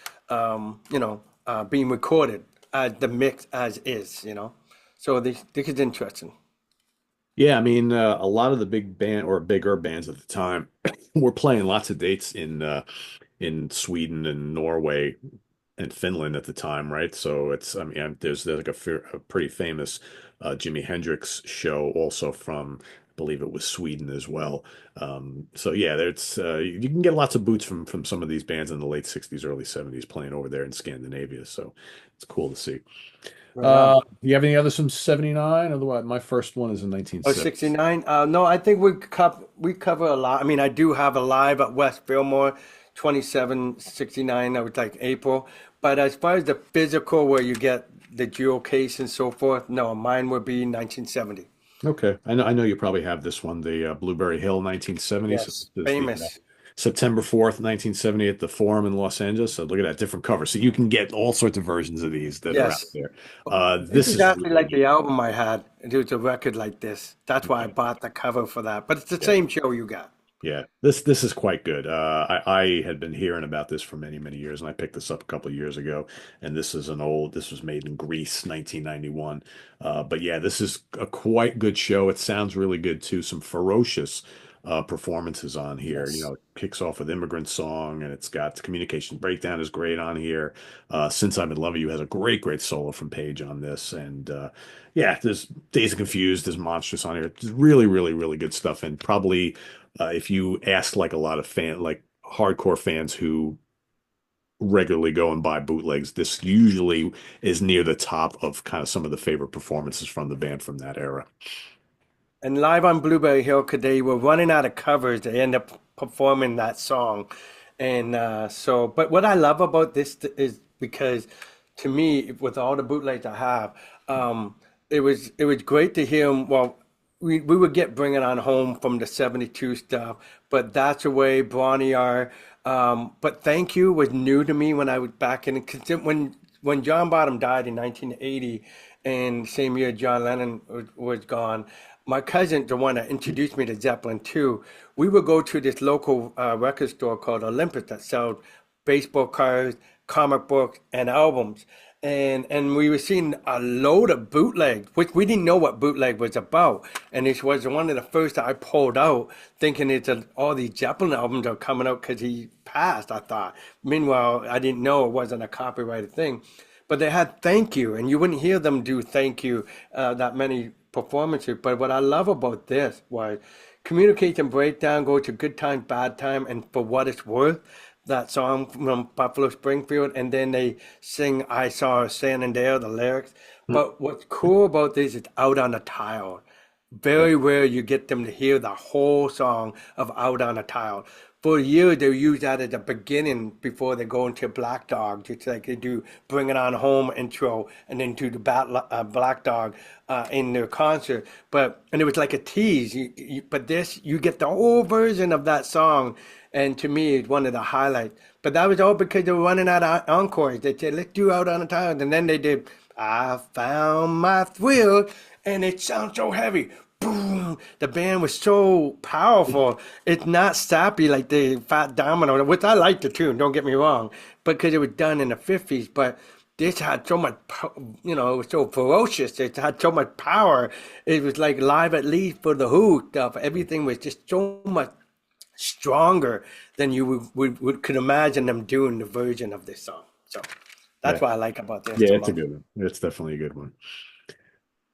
B: being recorded as the mix as is. So this is interesting.
A: Yeah, I mean, a lot of the big band or bigger bands at the time were playing lots of dates in Sweden and Norway and Finland at the time, right? So I mean, there's like a pretty famous Jimi Hendrix show also from, I believe it was Sweden as well. So yeah, there's you can get lots of boots from some of these bands in the late 60s, early 70s playing over there in Scandinavia. So it's cool to see.
B: Right on.
A: You have any others from 79? Otherwise, my first one is in
B: Oh,
A: 1970s.
B: 69. No, I think we cover a lot. I mean, I do have a live at West Fillmore, 2769. That was like April. But as far as the physical, where you get the jewel case and so forth, no, mine would be 1970.
A: Okay. I know you probably have this one, the Blueberry Hill 1970. So
B: Yes,
A: this is the
B: famous.
A: September 4th, 1970 at the Forum in Los Angeles. So look at that different cover. So you can get all sorts of versions of these that are out
B: Yes.
A: there.
B: This
A: This
B: is
A: is
B: actually
A: really
B: like
A: good.
B: the album I had. It was a record like this. That's why I
A: Okay.
B: bought the cover for that. But it's the
A: Yeah.
B: same show you got.
A: Yeah, this is quite good. I had been hearing about this for many years, and I picked this up a couple of years ago. And this was made in Greece, 1991. But yeah, this is a quite good show. It sounds really good too. Some ferocious performances on here.
B: Yes.
A: It kicks off with Immigrant Song, and it's got Communication Breakdown is great on here. Since I've Been Loving You has a great solo from Page on this, and yeah, there's Days of Confused, there's Monstrous on here. It's really good stuff, and probably if you ask like a lot of like hardcore fans who regularly go and buy bootlegs, this usually is near the top of kind of some of the favorite performances from the band from that era.
B: And live on Blueberry Hill, because they were running out of covers, they end up performing that song. And but what I love about this is because to me, with all the bootlegs I have, it was great to hear them. Well, we would get Bring It On Home from the 72 stuff, but That's the Way, Bronny R. But Thank You was new to me when I was back in, 'cause when John Bottom died in 1980, and same year John Lennon was gone, my cousin, the one that introduced me to Zeppelin too, we would go to this local record store called Olympus that sold baseball cards, comic books, and albums. And we were seeing a load of bootleg, which we didn't know what bootleg was about. And this was one of the first that I pulled out, thinking all these Zeppelin albums are coming out because he passed, I thought. Meanwhile, I didn't know it wasn't a copyrighted thing. But they had Thank You, and you wouldn't hear them do Thank You that many performances. But what I love about this was Communication Breakdown, Go to Good Time, Bad Time, and For What It's Worth, that song from Buffalo Springfield, and then they sing I Saw Her Standing There, the lyrics. But what's cool about this is Out on a Tile. Very rare you get them to hear the whole song of Out on a Tile. For years, they use that at the beginning before they go into Black Dog, just like they do Bring It On Home intro and then do the Black Dog in their concert. And it was like a tease. But this, you get the whole version of that song. And to me, it's one of the highlights. But that was all because they were running out of encores. They said, let's do Out on a Tile. And then they did, I Found My Thrill. And it sounds so heavy. Boom! The band was so powerful. It's not sappy like the Fat Domino, which I like the tune, don't get me wrong, because it was done in the 50s. But this had so much, it was so ferocious. It had so much power. It was like Live at Least for the Who stuff. Everything was just so much stronger than you could imagine them doing the version of this song. So
A: Yeah.
B: that's what I like about this
A: Yeah,
B: the
A: it's a
B: most.
A: good one. It's definitely a good one.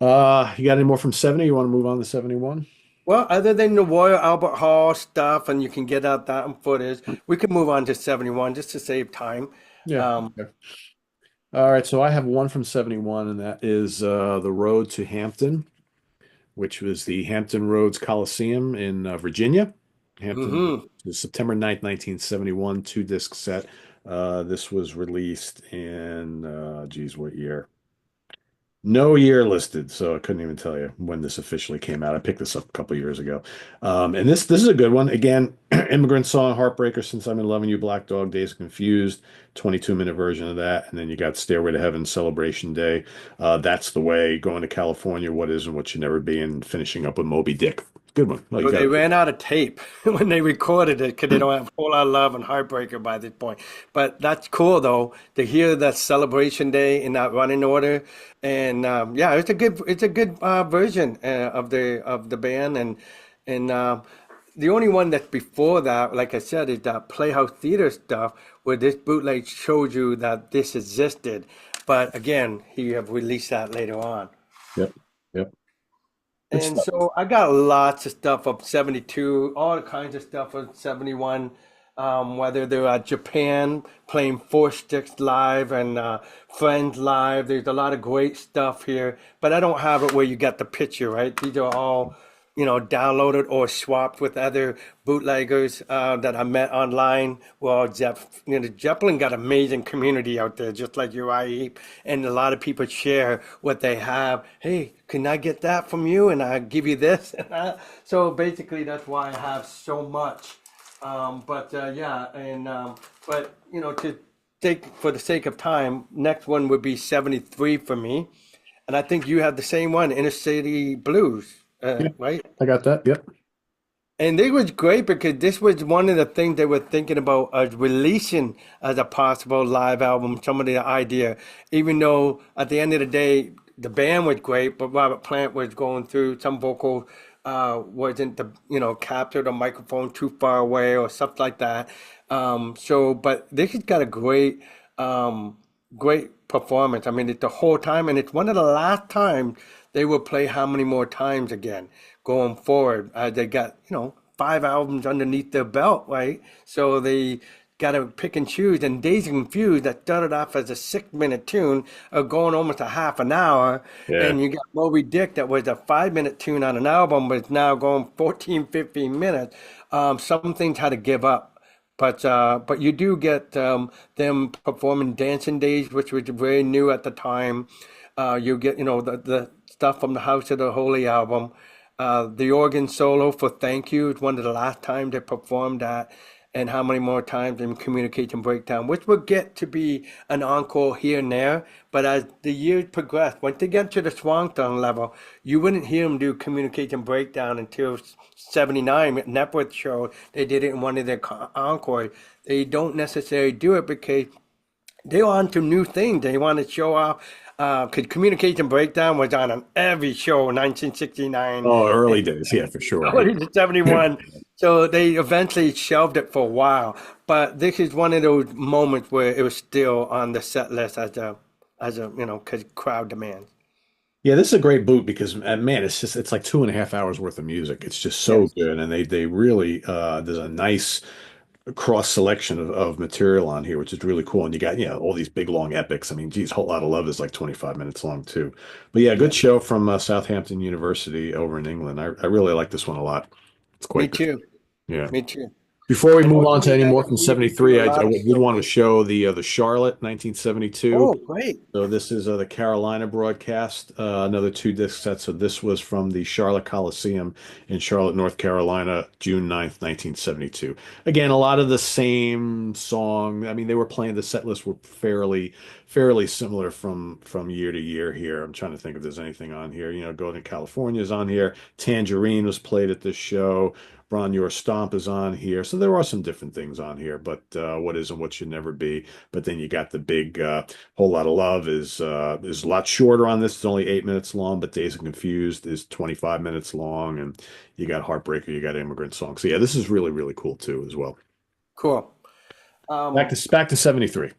A: You got any more from 70? You want to move on to 71?
B: Well, other than the Royal Albert Hall stuff, and you can get out that in footage, we could move on to 71 just to save time.
A: Yeah.
B: Um,
A: Okay. All right, so I have one from 71, and that is the Road to Hampton, which was the Hampton Roads Coliseum in Virginia. Hampton,
B: mhm.
A: September 9th, 1971, two-disc set. This was released in, geez, what year? No year listed, so I couldn't even tell you when this officially came out. I picked this up a couple years ago. And this is a good one. Again, Immigrant Song, Heartbreaker, Since I'm in Loving You, Black Dog, Days Confused, 22-minute version of that. And then you got Stairway to Heaven, Celebration Day, That's the Way, Going to California, What Is and What Should Never Be, and finishing up with Moby Dick. Good one. Oh, you
B: So
A: got
B: they
A: it.
B: ran out of tape when they recorded it because they don't have Whole Lot of Love and Heartbreaker by this point. But that's cool though to hear that Celebration Day in that running order. And yeah, it's a good version of the band. And the only one that's before that, like I said, is that Playhouse Theater stuff where this bootleg shows you that this existed. But again, he have released that later on.
A: Yep. Yep. Good
B: And
A: stuff.
B: so I got lots of stuff of 72, all kinds of stuff of 71, whether they're at Japan playing Four Sticks live and Friends live. There's a lot of great stuff here, but I don't have it where you get the picture, right? These are all, downloaded or swapped with other bootleggers that I met online. Well, Zeppelin got amazing community out there, just like UIE, and a lot of people share what they have. Hey, can I get that from you? And I give you this. So basically, that's why I have so much. Yeah, but to take for the sake of time, next one would be 73 for me, and I think you have the same one, Inner City Blues,
A: Yeah,
B: right?
A: I got that. Yep.
B: And it was great because this was one of the things they were thinking about releasing as a possible live album, some of the idea, even though at the end of the day, the band was great, but Robert Plant was going through some vocal wasn't captured on microphone too far away or stuff like that. But this has got a great performance. I mean, it's the whole time, and it's one of the last times they will play How Many More Times again going forward. They got, 5 albums underneath their belt, right? So they got to pick and choose. And Dazed and Confused, that started off as a 6-minute tune, going almost a half an hour.
A: Yeah.
B: And you got Moby Dick, that was a 5-minute tune on an album, but it's now going 14, 15 minutes. Some things had to give up. But you do get them performing Dancing Days, which was very new at the time. You get, the stuff from the House of the Holy album. The organ solo for Thank You is one of the last times they performed that, and how many more times in Communication Breakdown, which will get to be an encore here and there. But as the years progress, once they get to the Swan Song level, you wouldn't hear them do Communication Breakdown until 79 at Network show. They did it in one of their encore. They don't necessarily do it because they're on to new things. They want to show off. Because Communication Breakdown was on every show in 1969
A: Oh, early
B: and
A: days, yeah, for sure.
B: early to 71. So they eventually shelved it for a while. But this is one of those moments where it was still on the set list because crowd demand.
A: Yeah, this is a great boot because man, it's like 2.5 hours worth of music. It's just so
B: Yes.
A: good, and they really there's a nice cross selection of material on here, which is really cool. And you got all these big long epics. I mean, geez, Whole Lot of Love is like 25 minutes long too. But yeah, good
B: Yeah.
A: show from Southampton University over in England. I really like this one a lot. It's
B: Me
A: quite good.
B: too.
A: Yeah.
B: Me too.
A: Before we
B: And
A: move on to
B: hopefully
A: any
B: that
A: more
B: can
A: from
B: lead to
A: 73,
B: a
A: I
B: lot of
A: did want to
B: stories.
A: show the Charlotte 1972.
B: Oh, great.
A: So this is the Carolina broadcast, another 2 disc set. So this was from the Charlotte Coliseum in Charlotte, North Carolina, June 9th, 1972. Again, a lot of the same song. I mean, they were playing the set list were fairly similar from year to year here. I'm trying to think if there's anything on here. Going to California is on here. Tangerine was played at this show. Bron Your Stomp is on here. So there are some different things on here, but what is and what should never be. But then you got the big Whole Lot of Love is a lot shorter on this. It's only 8 minutes long, but Days of Confused is 25 minutes long, and you got Heartbreaker, you got Immigrant Song. So yeah, this is really really cool too as well.
B: Cool.
A: Back
B: Um,
A: to back to 73.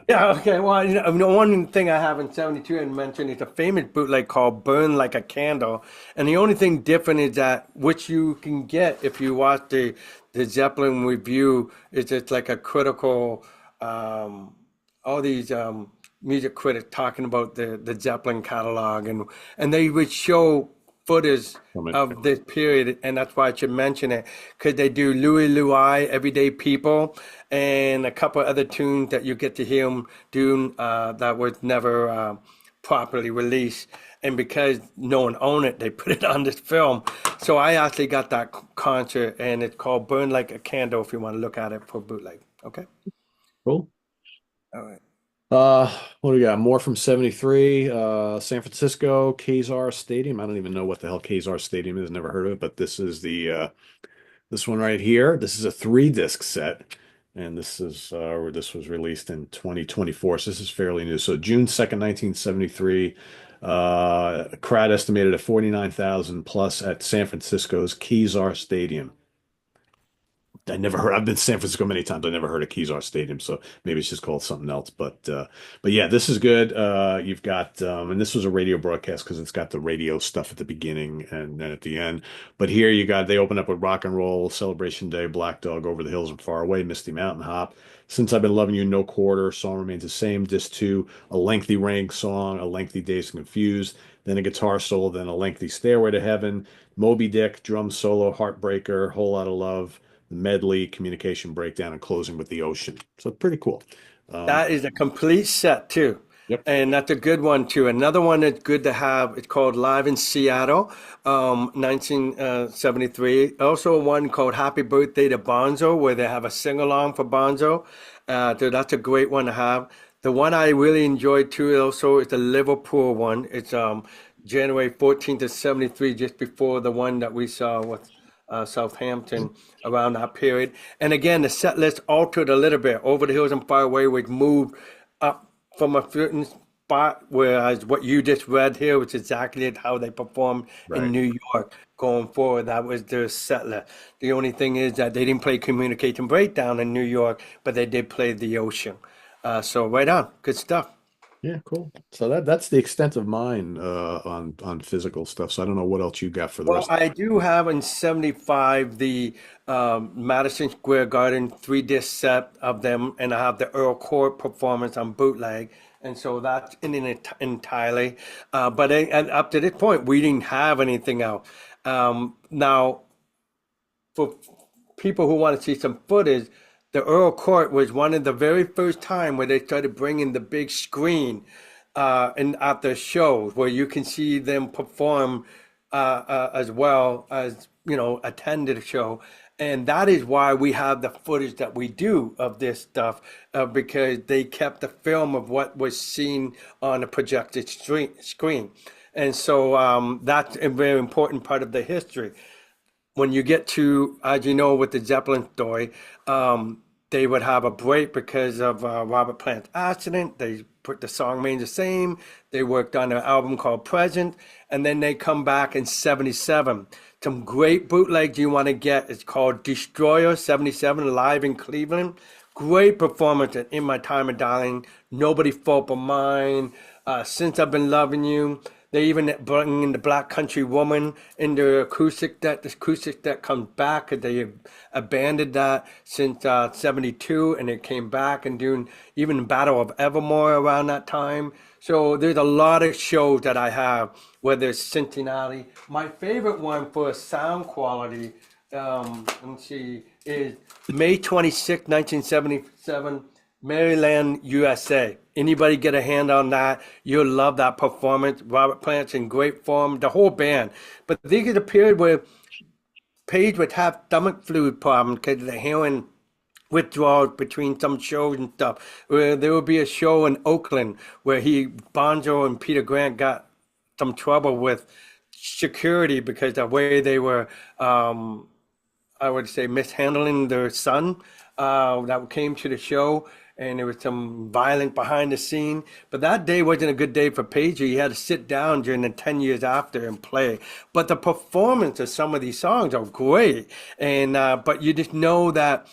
B: Yeah, okay. Well, one thing I have in 72 and mentioned is a famous bootleg called Burn Like a Candle. And the only thing different is that which you can get if you watch the Zeppelin review is it's like a critical, all these music critics talking about the Zeppelin catalog, and they would show footage of this period, and that's why I should mention it because they do Louie Louie, Everyday People, and a couple other tunes that you get to hear them do that was never properly released. And because no one owned it, they put it on this film. So I actually got that concert, and it's called Burn Like a Candle if you want to look at it for bootleg. Okay.
A: Cool.
B: All right.
A: Uh, what do we got? More from 73. San Francisco, Kezar Stadium. I don't even know what the hell Kezar Stadium is. Never heard of it, but this is the this one right here. This is a 3 disc set, and this was released in 2024. So this is fairly new. So June 2nd, 1973. Crowd estimated at 49,000 plus at San Francisco's Kezar Stadium. I've been to San Francisco many times. I never heard of Kezar Stadium, so maybe it's just called something else. But yeah, this is good. You've got, and this was a radio broadcast because it's got the radio stuff at the beginning and then at the end. But here they open up with Rock and Roll, Celebration Day, Black Dog, Over the Hills and Far Away, Misty Mountain Hop. Since I've Been Loving You, No Quarter, Song Remains the Same. Disc 2, a lengthy Rain song, a lengthy Days Confused, then a guitar solo, then a lengthy Stairway to Heaven, Moby Dick, drum solo, Heartbreaker, Whole Lot of Love, medley, Communication Breakdown, and closing with The Ocean. So pretty cool. Um,
B: That is a complete set too.
A: yep.
B: And that's a good one too. Another one that's good to have, it's called Live in Seattle, 1973. Also one called Happy Birthday to Bonzo, where they have a sing-along for Bonzo. So that's a great one to have. The one I really enjoyed too also is the Liverpool one. It's January 14th to 73, just before the one that we saw with Southampton around that period. And again, the set list altered a little bit. Over the Hills and Far Away was moved up from a certain spot, whereas what you just read here was exactly how they performed in
A: Right.
B: New York going forward. That was their set list. The only thing is that they didn't play Communication Breakdown in New York, but they did play The Ocean. So right on, good stuff.
A: Yeah, cool. So that's the extent of mine on physical stuff. So I don't know what else you got for the
B: Well,
A: rest.
B: I do have in 75 the Madison Square Garden 3 disc set of them, and I have the Earl Court performance on bootleg. And so that's in it entirely. And up to this point, we didn't have anything else. Now, for people who want to see some footage, the Earl Court was one of the very first time where they started bringing the big screen and at the shows where you can see them perform as well as, attended a show. And that is why we have the footage that we do of this stuff, because they kept the film of what was seen on a projected screen. And so that's a very important part of the history. When you get to, as you know, with the Zeppelin story, they would have a break because of Robert Plant's accident. They put the song remains the same. They worked on an album called Present, and then they come back in '77. Some great bootlegs you want to get. It's called Destroyer '77 live in Cleveland. Great performance at In My Time of Darling. Nobody Fault But Mine. Since I've Been Loving You. They even bring in the Black Country Woman in the acoustic deck. This acoustic deck comes back because they abandoned that since '72, and it came back and doing even Battle of Evermore around that time. So there's a lot of shows that I have, whether it's Cincinnati. My favorite one for sound quality, let me see, is May 26, 1977, Maryland, USA. Anybody get a hand on that? You'll love that performance. Robert Plant's in great form, the whole band. But this is a period where Page would have stomach fluid problems because of the heroin withdrawals between some shows and stuff. Where there would be a show in Oakland where Bonzo and Peter Grant got some trouble with security because the way they were, I would say, mishandling their son that came to the show. And there was some violence behind the scene. But that day wasn't a good day for Page. He had to sit down during the 10 years after and play. But the performance of some of these songs are great. And but you just know that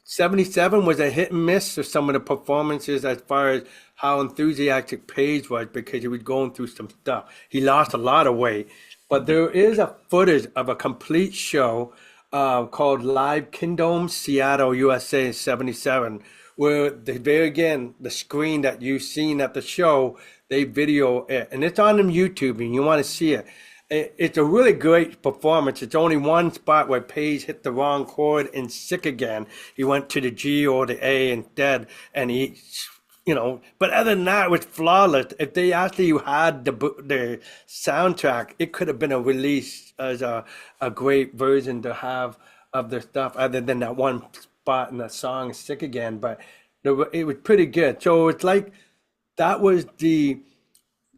B: '77 was a hit and miss of some of the performances as far as how enthusiastic Page was because he was going through some stuff. He lost a lot of weight. But there is a footage of a complete show called Live Kingdom, Seattle, USA, '77, where there again, the screen that you've seen at the show, they video it. And it's on YouTube and you want to see it. It's a really great performance. It's only one spot where Page hit the wrong chord and Sick Again. He went to the G or the A instead, and but other than that, it was flawless. If they actually had the soundtrack, it could have been a release as a great version to have of their stuff, other than that one spot in the song Sick Again. But it was pretty good. So it's like that was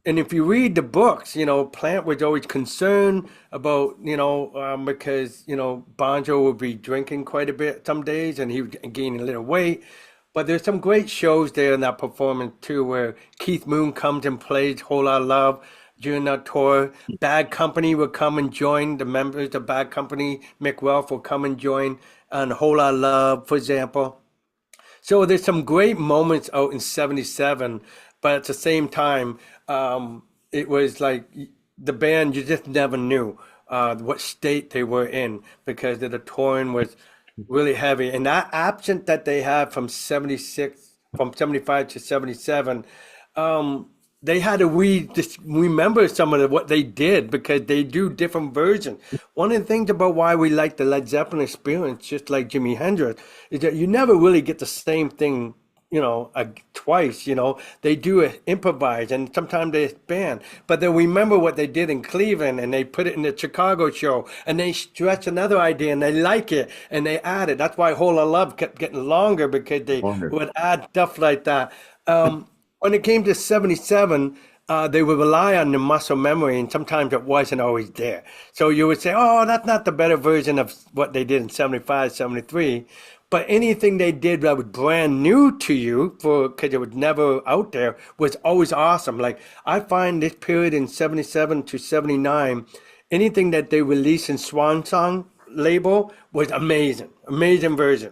B: and if you read the books, Plant was always concerned about, because, Bonjo would be drinking quite a bit some days and he would gain a little weight. But there's some great shows there in that performance too, where Keith Moon comes and plays Whole Lotta Love during that tour. Bad Company would come and join. The members of Bad Company, Mick Ralph, will come and join on Whole Lotta Love, for example. So there's some great moments out in '77, but at the same time, it was like the band, you just never knew what state they were in because the touring was really heavy. And that absence that they had from from '75 to '77, they had to just remember some of what they did because they do different versions. One of the things about why we like the Led Zeppelin experience, just like Jimi Hendrix, is that you never really get the same thing, twice. They do it improvise and sometimes they expand, but then remember what they did in Cleveland and they put it in the Chicago show and they stretch another idea and they like it and they add it. That's why Whole Lotta Love kept getting longer because they would add stuff like that. When it came to '77, they would rely on the muscle memory, and sometimes it wasn't always there. So you would say, oh, that's not the better version of what they did in '75, '73. But anything they did that was brand new to you, because it was never out there, was always awesome. Like I find this period in '77 to '79, anything that they released in Swan Song label was amazing, amazing version.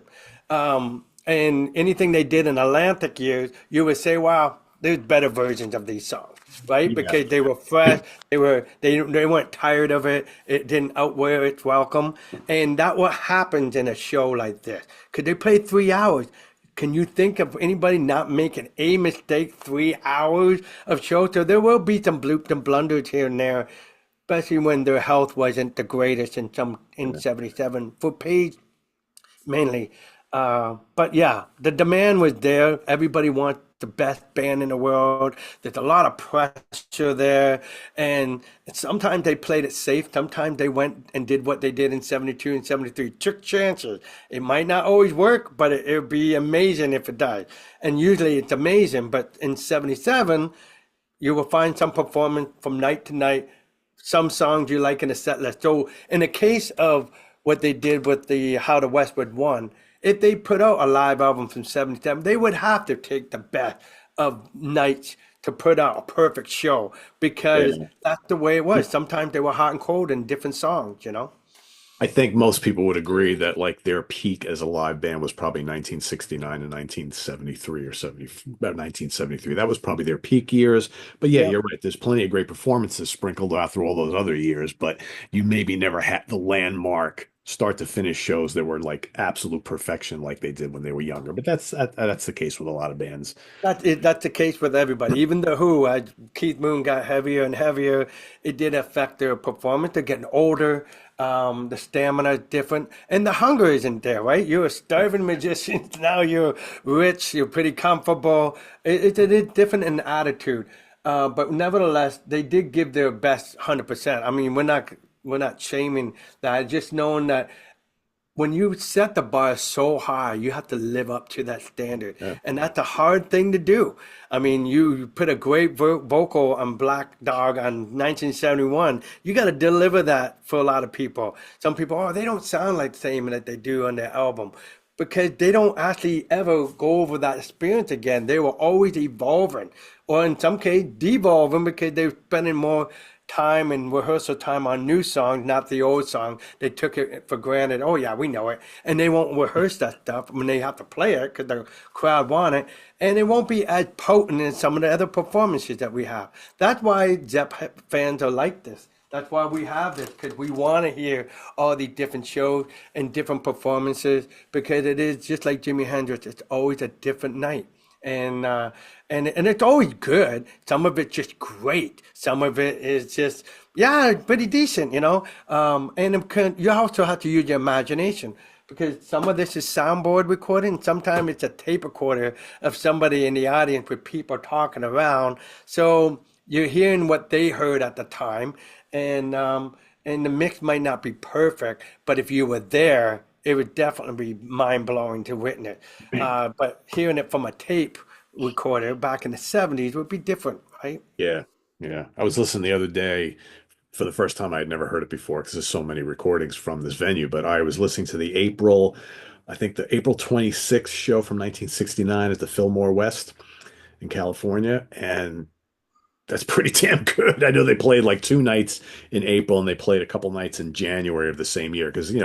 B: And anything they did in Atlantic years, you would say, wow, there's better versions of these songs, right?
A: Yeah.
B: Because they were fresh, they weren't tired of it, it didn't outwear its welcome. And that what happens in a show like this. Could they play 3 hours? Can you think of anybody not making a mistake 3 hours of show? So there will be some bloops and blunders here and there, especially when their health wasn't the greatest in '77 for Page mainly. But yeah, the demand was there. Everybody wants the best band in the world. There's a lot of pressure there. And sometimes they played it safe. Sometimes they went and did what they did in 72 and 73, took chances. It might not always work, but it would be amazing if it does. And usually it's amazing. But in 77, you will find some performance from night to night, some songs you like in the set list. So in the case of what they did with the How the Westwood Won, if they put out a live album from 77, they would have to take the best of nights to put out a perfect show because
A: Yeah.
B: that's the way it was. Sometimes they were hot and cold in different songs, you know?
A: I think most people would agree that like their peak as a live band was probably 1969 and 1973 or 70, about 1973. That was probably their peak years. But yeah,
B: Yeah.
A: you're right. There's plenty of great performances sprinkled out through all those other years, but you maybe never had the landmark start to finish shows that were like absolute perfection like they did when they were younger. But that's the case with a lot of bands.
B: That's the case with everybody. Even the Who, Keith Moon got heavier and heavier. It did affect their performance. They're getting older. The stamina is different, and the hunger isn't there, right? You're a starving magician. Now you're rich. You're pretty comfortable. It's different in attitude, but nevertheless, they did give their best 100%. I mean, we're not shaming that. Just knowing that when you set the bar so high, you have to live up to that standard.
A: Yeah.
B: And that's a hard thing to do. I mean, you put a great vocal on Black Dog on 1971. You got to deliver that for a lot of people. Some people, oh, they don't sound like the same that they do on their album because they don't actually ever go over that experience again. They were always evolving, or in some case, devolving because they're spending more time and rehearsal time on new songs, not the old song. They took it for granted. Oh yeah, we know it, and they won't rehearse that stuff when they have to play it because the crowd want it, and it won't be as potent as some of the other performances that we have. That's why Zepp fans are like this. That's why we have this because we want to hear all these different shows and different performances because it is just like Jimi Hendrix. It's always a different night and and it's always good. Some of it's just great. Some of it is just yeah, pretty decent, you know. And you also have to use your imagination because some of this is soundboard recording. Sometimes it's a tape recorder of somebody in the audience with people talking around. So you're hearing what they heard at the time, and the mix might not be perfect, but if you were there, it would definitely be mind blowing to witness. But hearing it from a tape recorder back in the 70s would be different, right?
A: Yeah. Yeah. I was listening the other day for the first time. I had never heard it before because there's so many recordings from this venue, but I was listening to I think the April 26th show from 1969 at the Fillmore West in California. And that's pretty damn good. I know they played like two nights in April and they played a couple nights in January of the same year because,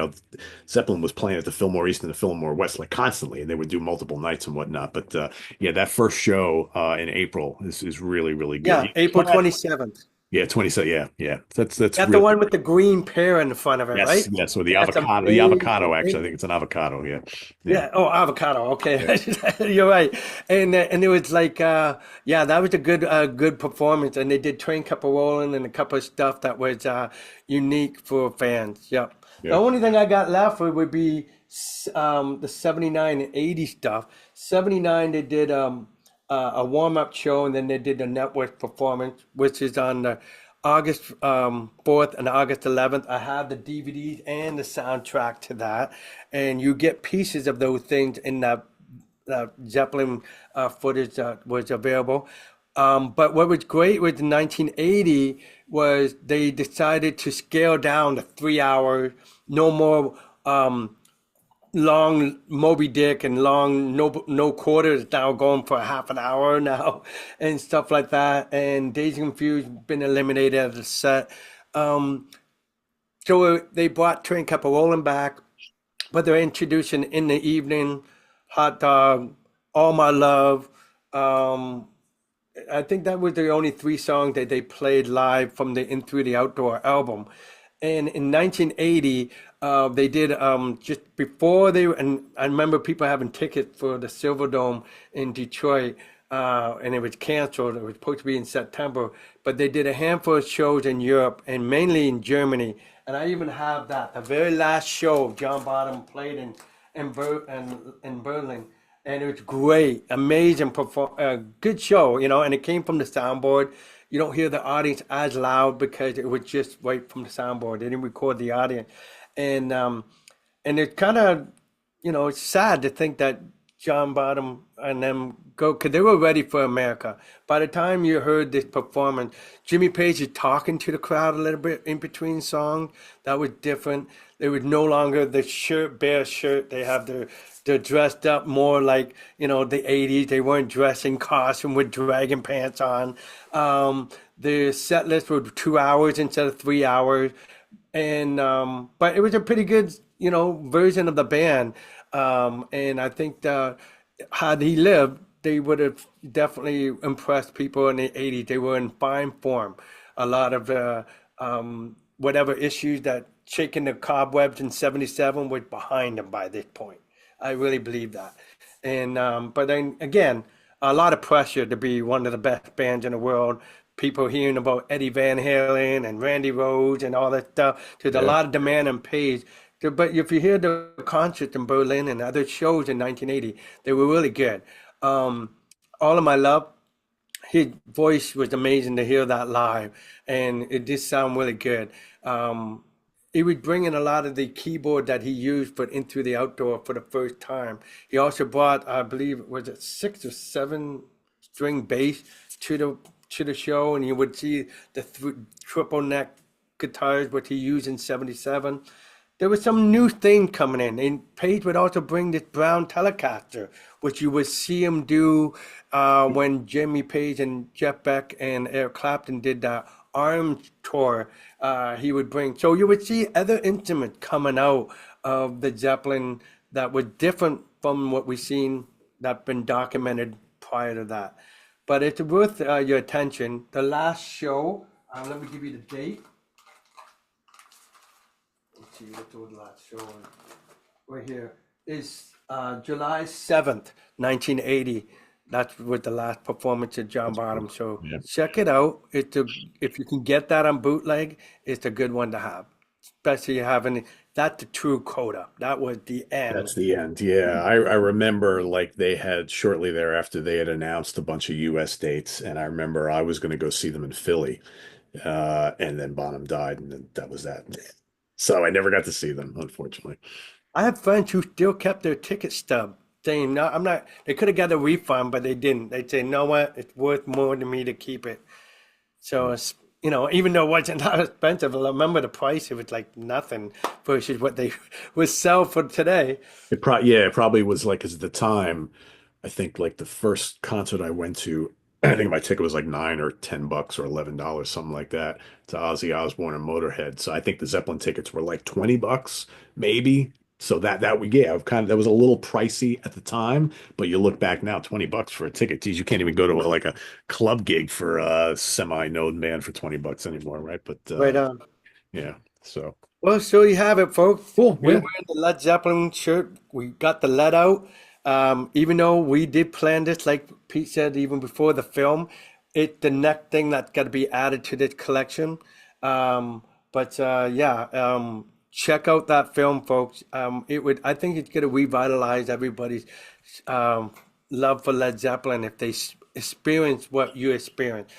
A: Zeppelin was playing at the Fillmore East and the Fillmore West like constantly and they would do multiple nights and whatnot. But yeah, that first show in April is really, really good.
B: Yeah, April 27th.
A: Yeah, 27. Yeah, yeah. That's
B: That's the
A: really
B: one with the green pear in front of it,
A: yes,
B: right?
A: yes. Or
B: That's
A: the
B: amazing.
A: avocado, actually. I think it's an avocado. Yeah. Yeah.
B: Yeah. Oh, avocado.
A: Yeah.
B: Okay, you're right. And it was like, yeah, that was a good performance. And they did Train Couple Rolling and a couple of stuff that was unique for fans. Yep. The
A: Yeah.
B: only thing I got left would be the 79 and 80 stuff. 79, they did a warm up show, and then they did a network performance, which is on the August 4th and August 11th. I have the DVDs and the soundtrack to that, and you get pieces of those things in that Zeppelin footage that was available. But what was great with 1980 was they decided to scale down to 3 hours, no more long Moby Dick and long no quarters now going for half an hour now and stuff like that. And Dazed and Confused been eliminated as a set. So they brought Train Couple Rolling back, but they're introducing In the Evening, Hot Dog, All My Love. Um, I think that was the only three songs that they played live from the In Through the Outdoor album. And in 1980, they did just before and I remember people having tickets for the Silver Dome in Detroit, and it was canceled. It was supposed to be in September, but they did a handful of shows in Europe and mainly in Germany. And I even have that the very last show John Bonham played in Berlin, and it was great, amazing perform, good show, you know. And it came from the soundboard. You don't hear the audience as loud because it was just right from the soundboard. They didn't record the audience, and um, and it kind of, you know, it's sad to think that John Bottom and them go because they were ready for America. By the time you heard this performance, Jimmy Page is talking to the crowd a little bit in between songs. That was different. They were no longer the shirt, bare shirt. They're dressed up more like, you know, the 80s. They weren't dressed in costume with dragon pants on. The set list was 2 hours instead of 3 hours, and but it was a pretty good, you know, version of the band. And I think that had he lived, they would have definitely impressed people in the 80s. They were in fine form. A lot of whatever issues that shaking the cobwebs in 77 was behind them by this point. I really believe that. And but then again, a lot of pressure to be one of the best bands in the world. People hearing about Eddie Van Halen and Randy Rhoads and all that stuff. There's a
A: Yeah.
B: lot of demand and page. But if you hear the concerts in Berlin and other shows in 1980, they were really good. Um, All of My Love, his voice was amazing to hear that live, and it did sound really good. He would bring in a lot of the keyboard that he used for Into the Outdoor for the first time. He also brought, I believe, was it 6 or 7 string bass to the show, and you would see the triple neck guitars, what he used in 77. There was some new thing coming in, and Page would also bring this Brown Telecaster, which you would see him do when Jimmy Page and Jeff Beck and Eric Clapton did that Arms tour. He would bring, so you would see other instruments coming out of the Zeppelin that were different from what we've seen that been documented prior to that. But it's worth your attention. The last show, let me give you the date. Let's see what the last show right here is July 7th, 1980. That was the last performance of John
A: That's cool.
B: Bonham. So
A: Yeah.
B: check it out. If you can get that on bootleg, it's a good one to have. Especially having that's the true coda. That was the end.
A: That's the end. Yeah, I remember like they had shortly thereafter they had announced a bunch of US dates, and I remember I was going to go see them in Philly, and then Bonham died, and then that was that. So I never got to see them, unfortunately.
B: I have friends who still kept their ticket stub, saying, "No, I'm not." They could have got a refund, but they didn't. They say, "No, what? It's worth more to me to keep it." So it's, you know, even though it wasn't that expensive, I remember the price. It was like nothing versus what they would sell for today.
A: It probably was like 'cause at the time, I think like the first concert I went to, I think my ticket was like $9 or $10 or $11, something like that, to Ozzy Osbourne and Motorhead. So I think the Zeppelin tickets were like $20, maybe. So that we yeah, kind of that was a little pricey at the time, but you look back now, $20 for a ticket. Geez, you can't even go to like a club gig for a semi-known band for $20 anymore, right? But
B: Right on.
A: yeah, so
B: Well, so you have it, folks.
A: cool.
B: We're
A: Yeah.
B: wearing the Led Zeppelin shirt. We got the lead out. Even though we did plan this, like Pete said, even before the film, it's the next thing that's got to be added to this collection. But yeah, check out that film, folks. I think it's going to revitalize everybody's um, love for Led Zeppelin if they experience what you experienced.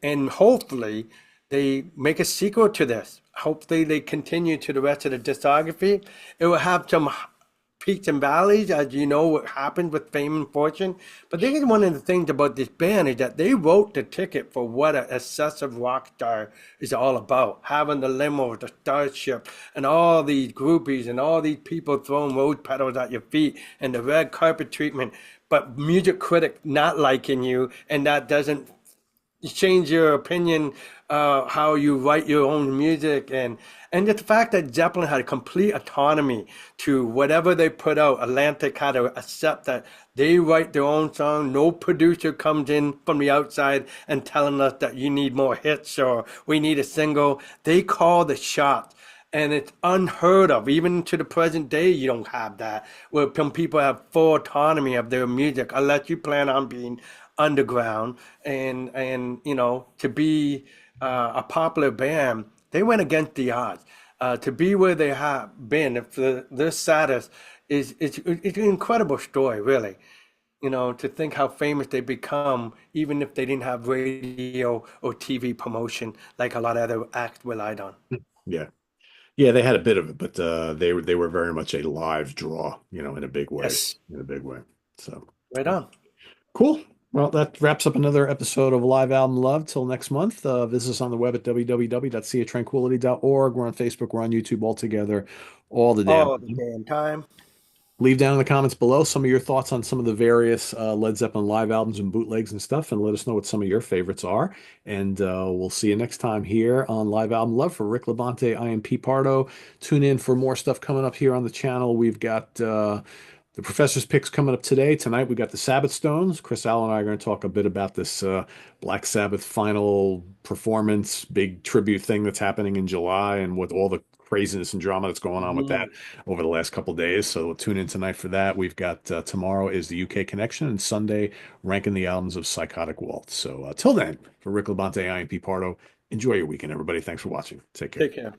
B: And hopefully they make a sequel to this. Hopefully they continue to the rest of the discography. It will have some peaks and valleys, as you know what happened with fame and fortune. But I think one of the things about this band is that they wrote the ticket for what an excessive rock star is all about. Having the limo, the starship, and all these groupies and all these people throwing rose petals at your feet and the red carpet treatment. But music critic not liking you, and that doesn't change your opinion, how you write your own music, and the fact that Zeppelin had complete autonomy to whatever they put out. Atlantic had to accept that they write their own song. No producer comes in from the outside and telling us that you need more hits or we need a single. They call the shots. And it's unheard of. Even to the present day, you don't have that, where some people have full autonomy of their music, unless you plan on being underground. And you know, to be a popular band, they went against the odds. To be where they have been, if they're status, is it's an incredible story, really. You know, to think how famous they become, even if they didn't have radio or TV promotion like a lot of other acts relied on.
A: Yeah. Yeah, they had a bit of it, but they were very much a live draw, in a big way,
B: Yes,
A: in a big way. So
B: right on.
A: cool. Well, that wraps up another episode of Live Album Love. Till next month, visit us on the web at www.seatranquility.org. We're on Facebook, we're on YouTube all together, all the damn
B: All the
A: time.
B: damn time.
A: Leave down in the comments below some of your thoughts on some of the various Led Zeppelin live albums and bootlegs and stuff, and let us know what some of your favorites are. And we'll see you next time here on Live Album Love. For Rick Labonte, I am P. Pardo. Tune in for more stuff coming up here on the channel. We've got the Professor's Picks coming up today. Tonight we got the Sabbath Stones. Chris Allen and I are going to talk a bit about this Black Sabbath final performance, big tribute thing that's happening in July, and with all the craziness and drama that's going on with that
B: Mm.
A: over the last couple of days. So we'll tune in tonight for that. We've got tomorrow is the UK Connection, and Sunday ranking the albums of Psychotic Waltz. So till then, for Rick Labonte, I am P. Pardo. Enjoy your weekend, everybody. Thanks for watching. Take care.
B: Take care.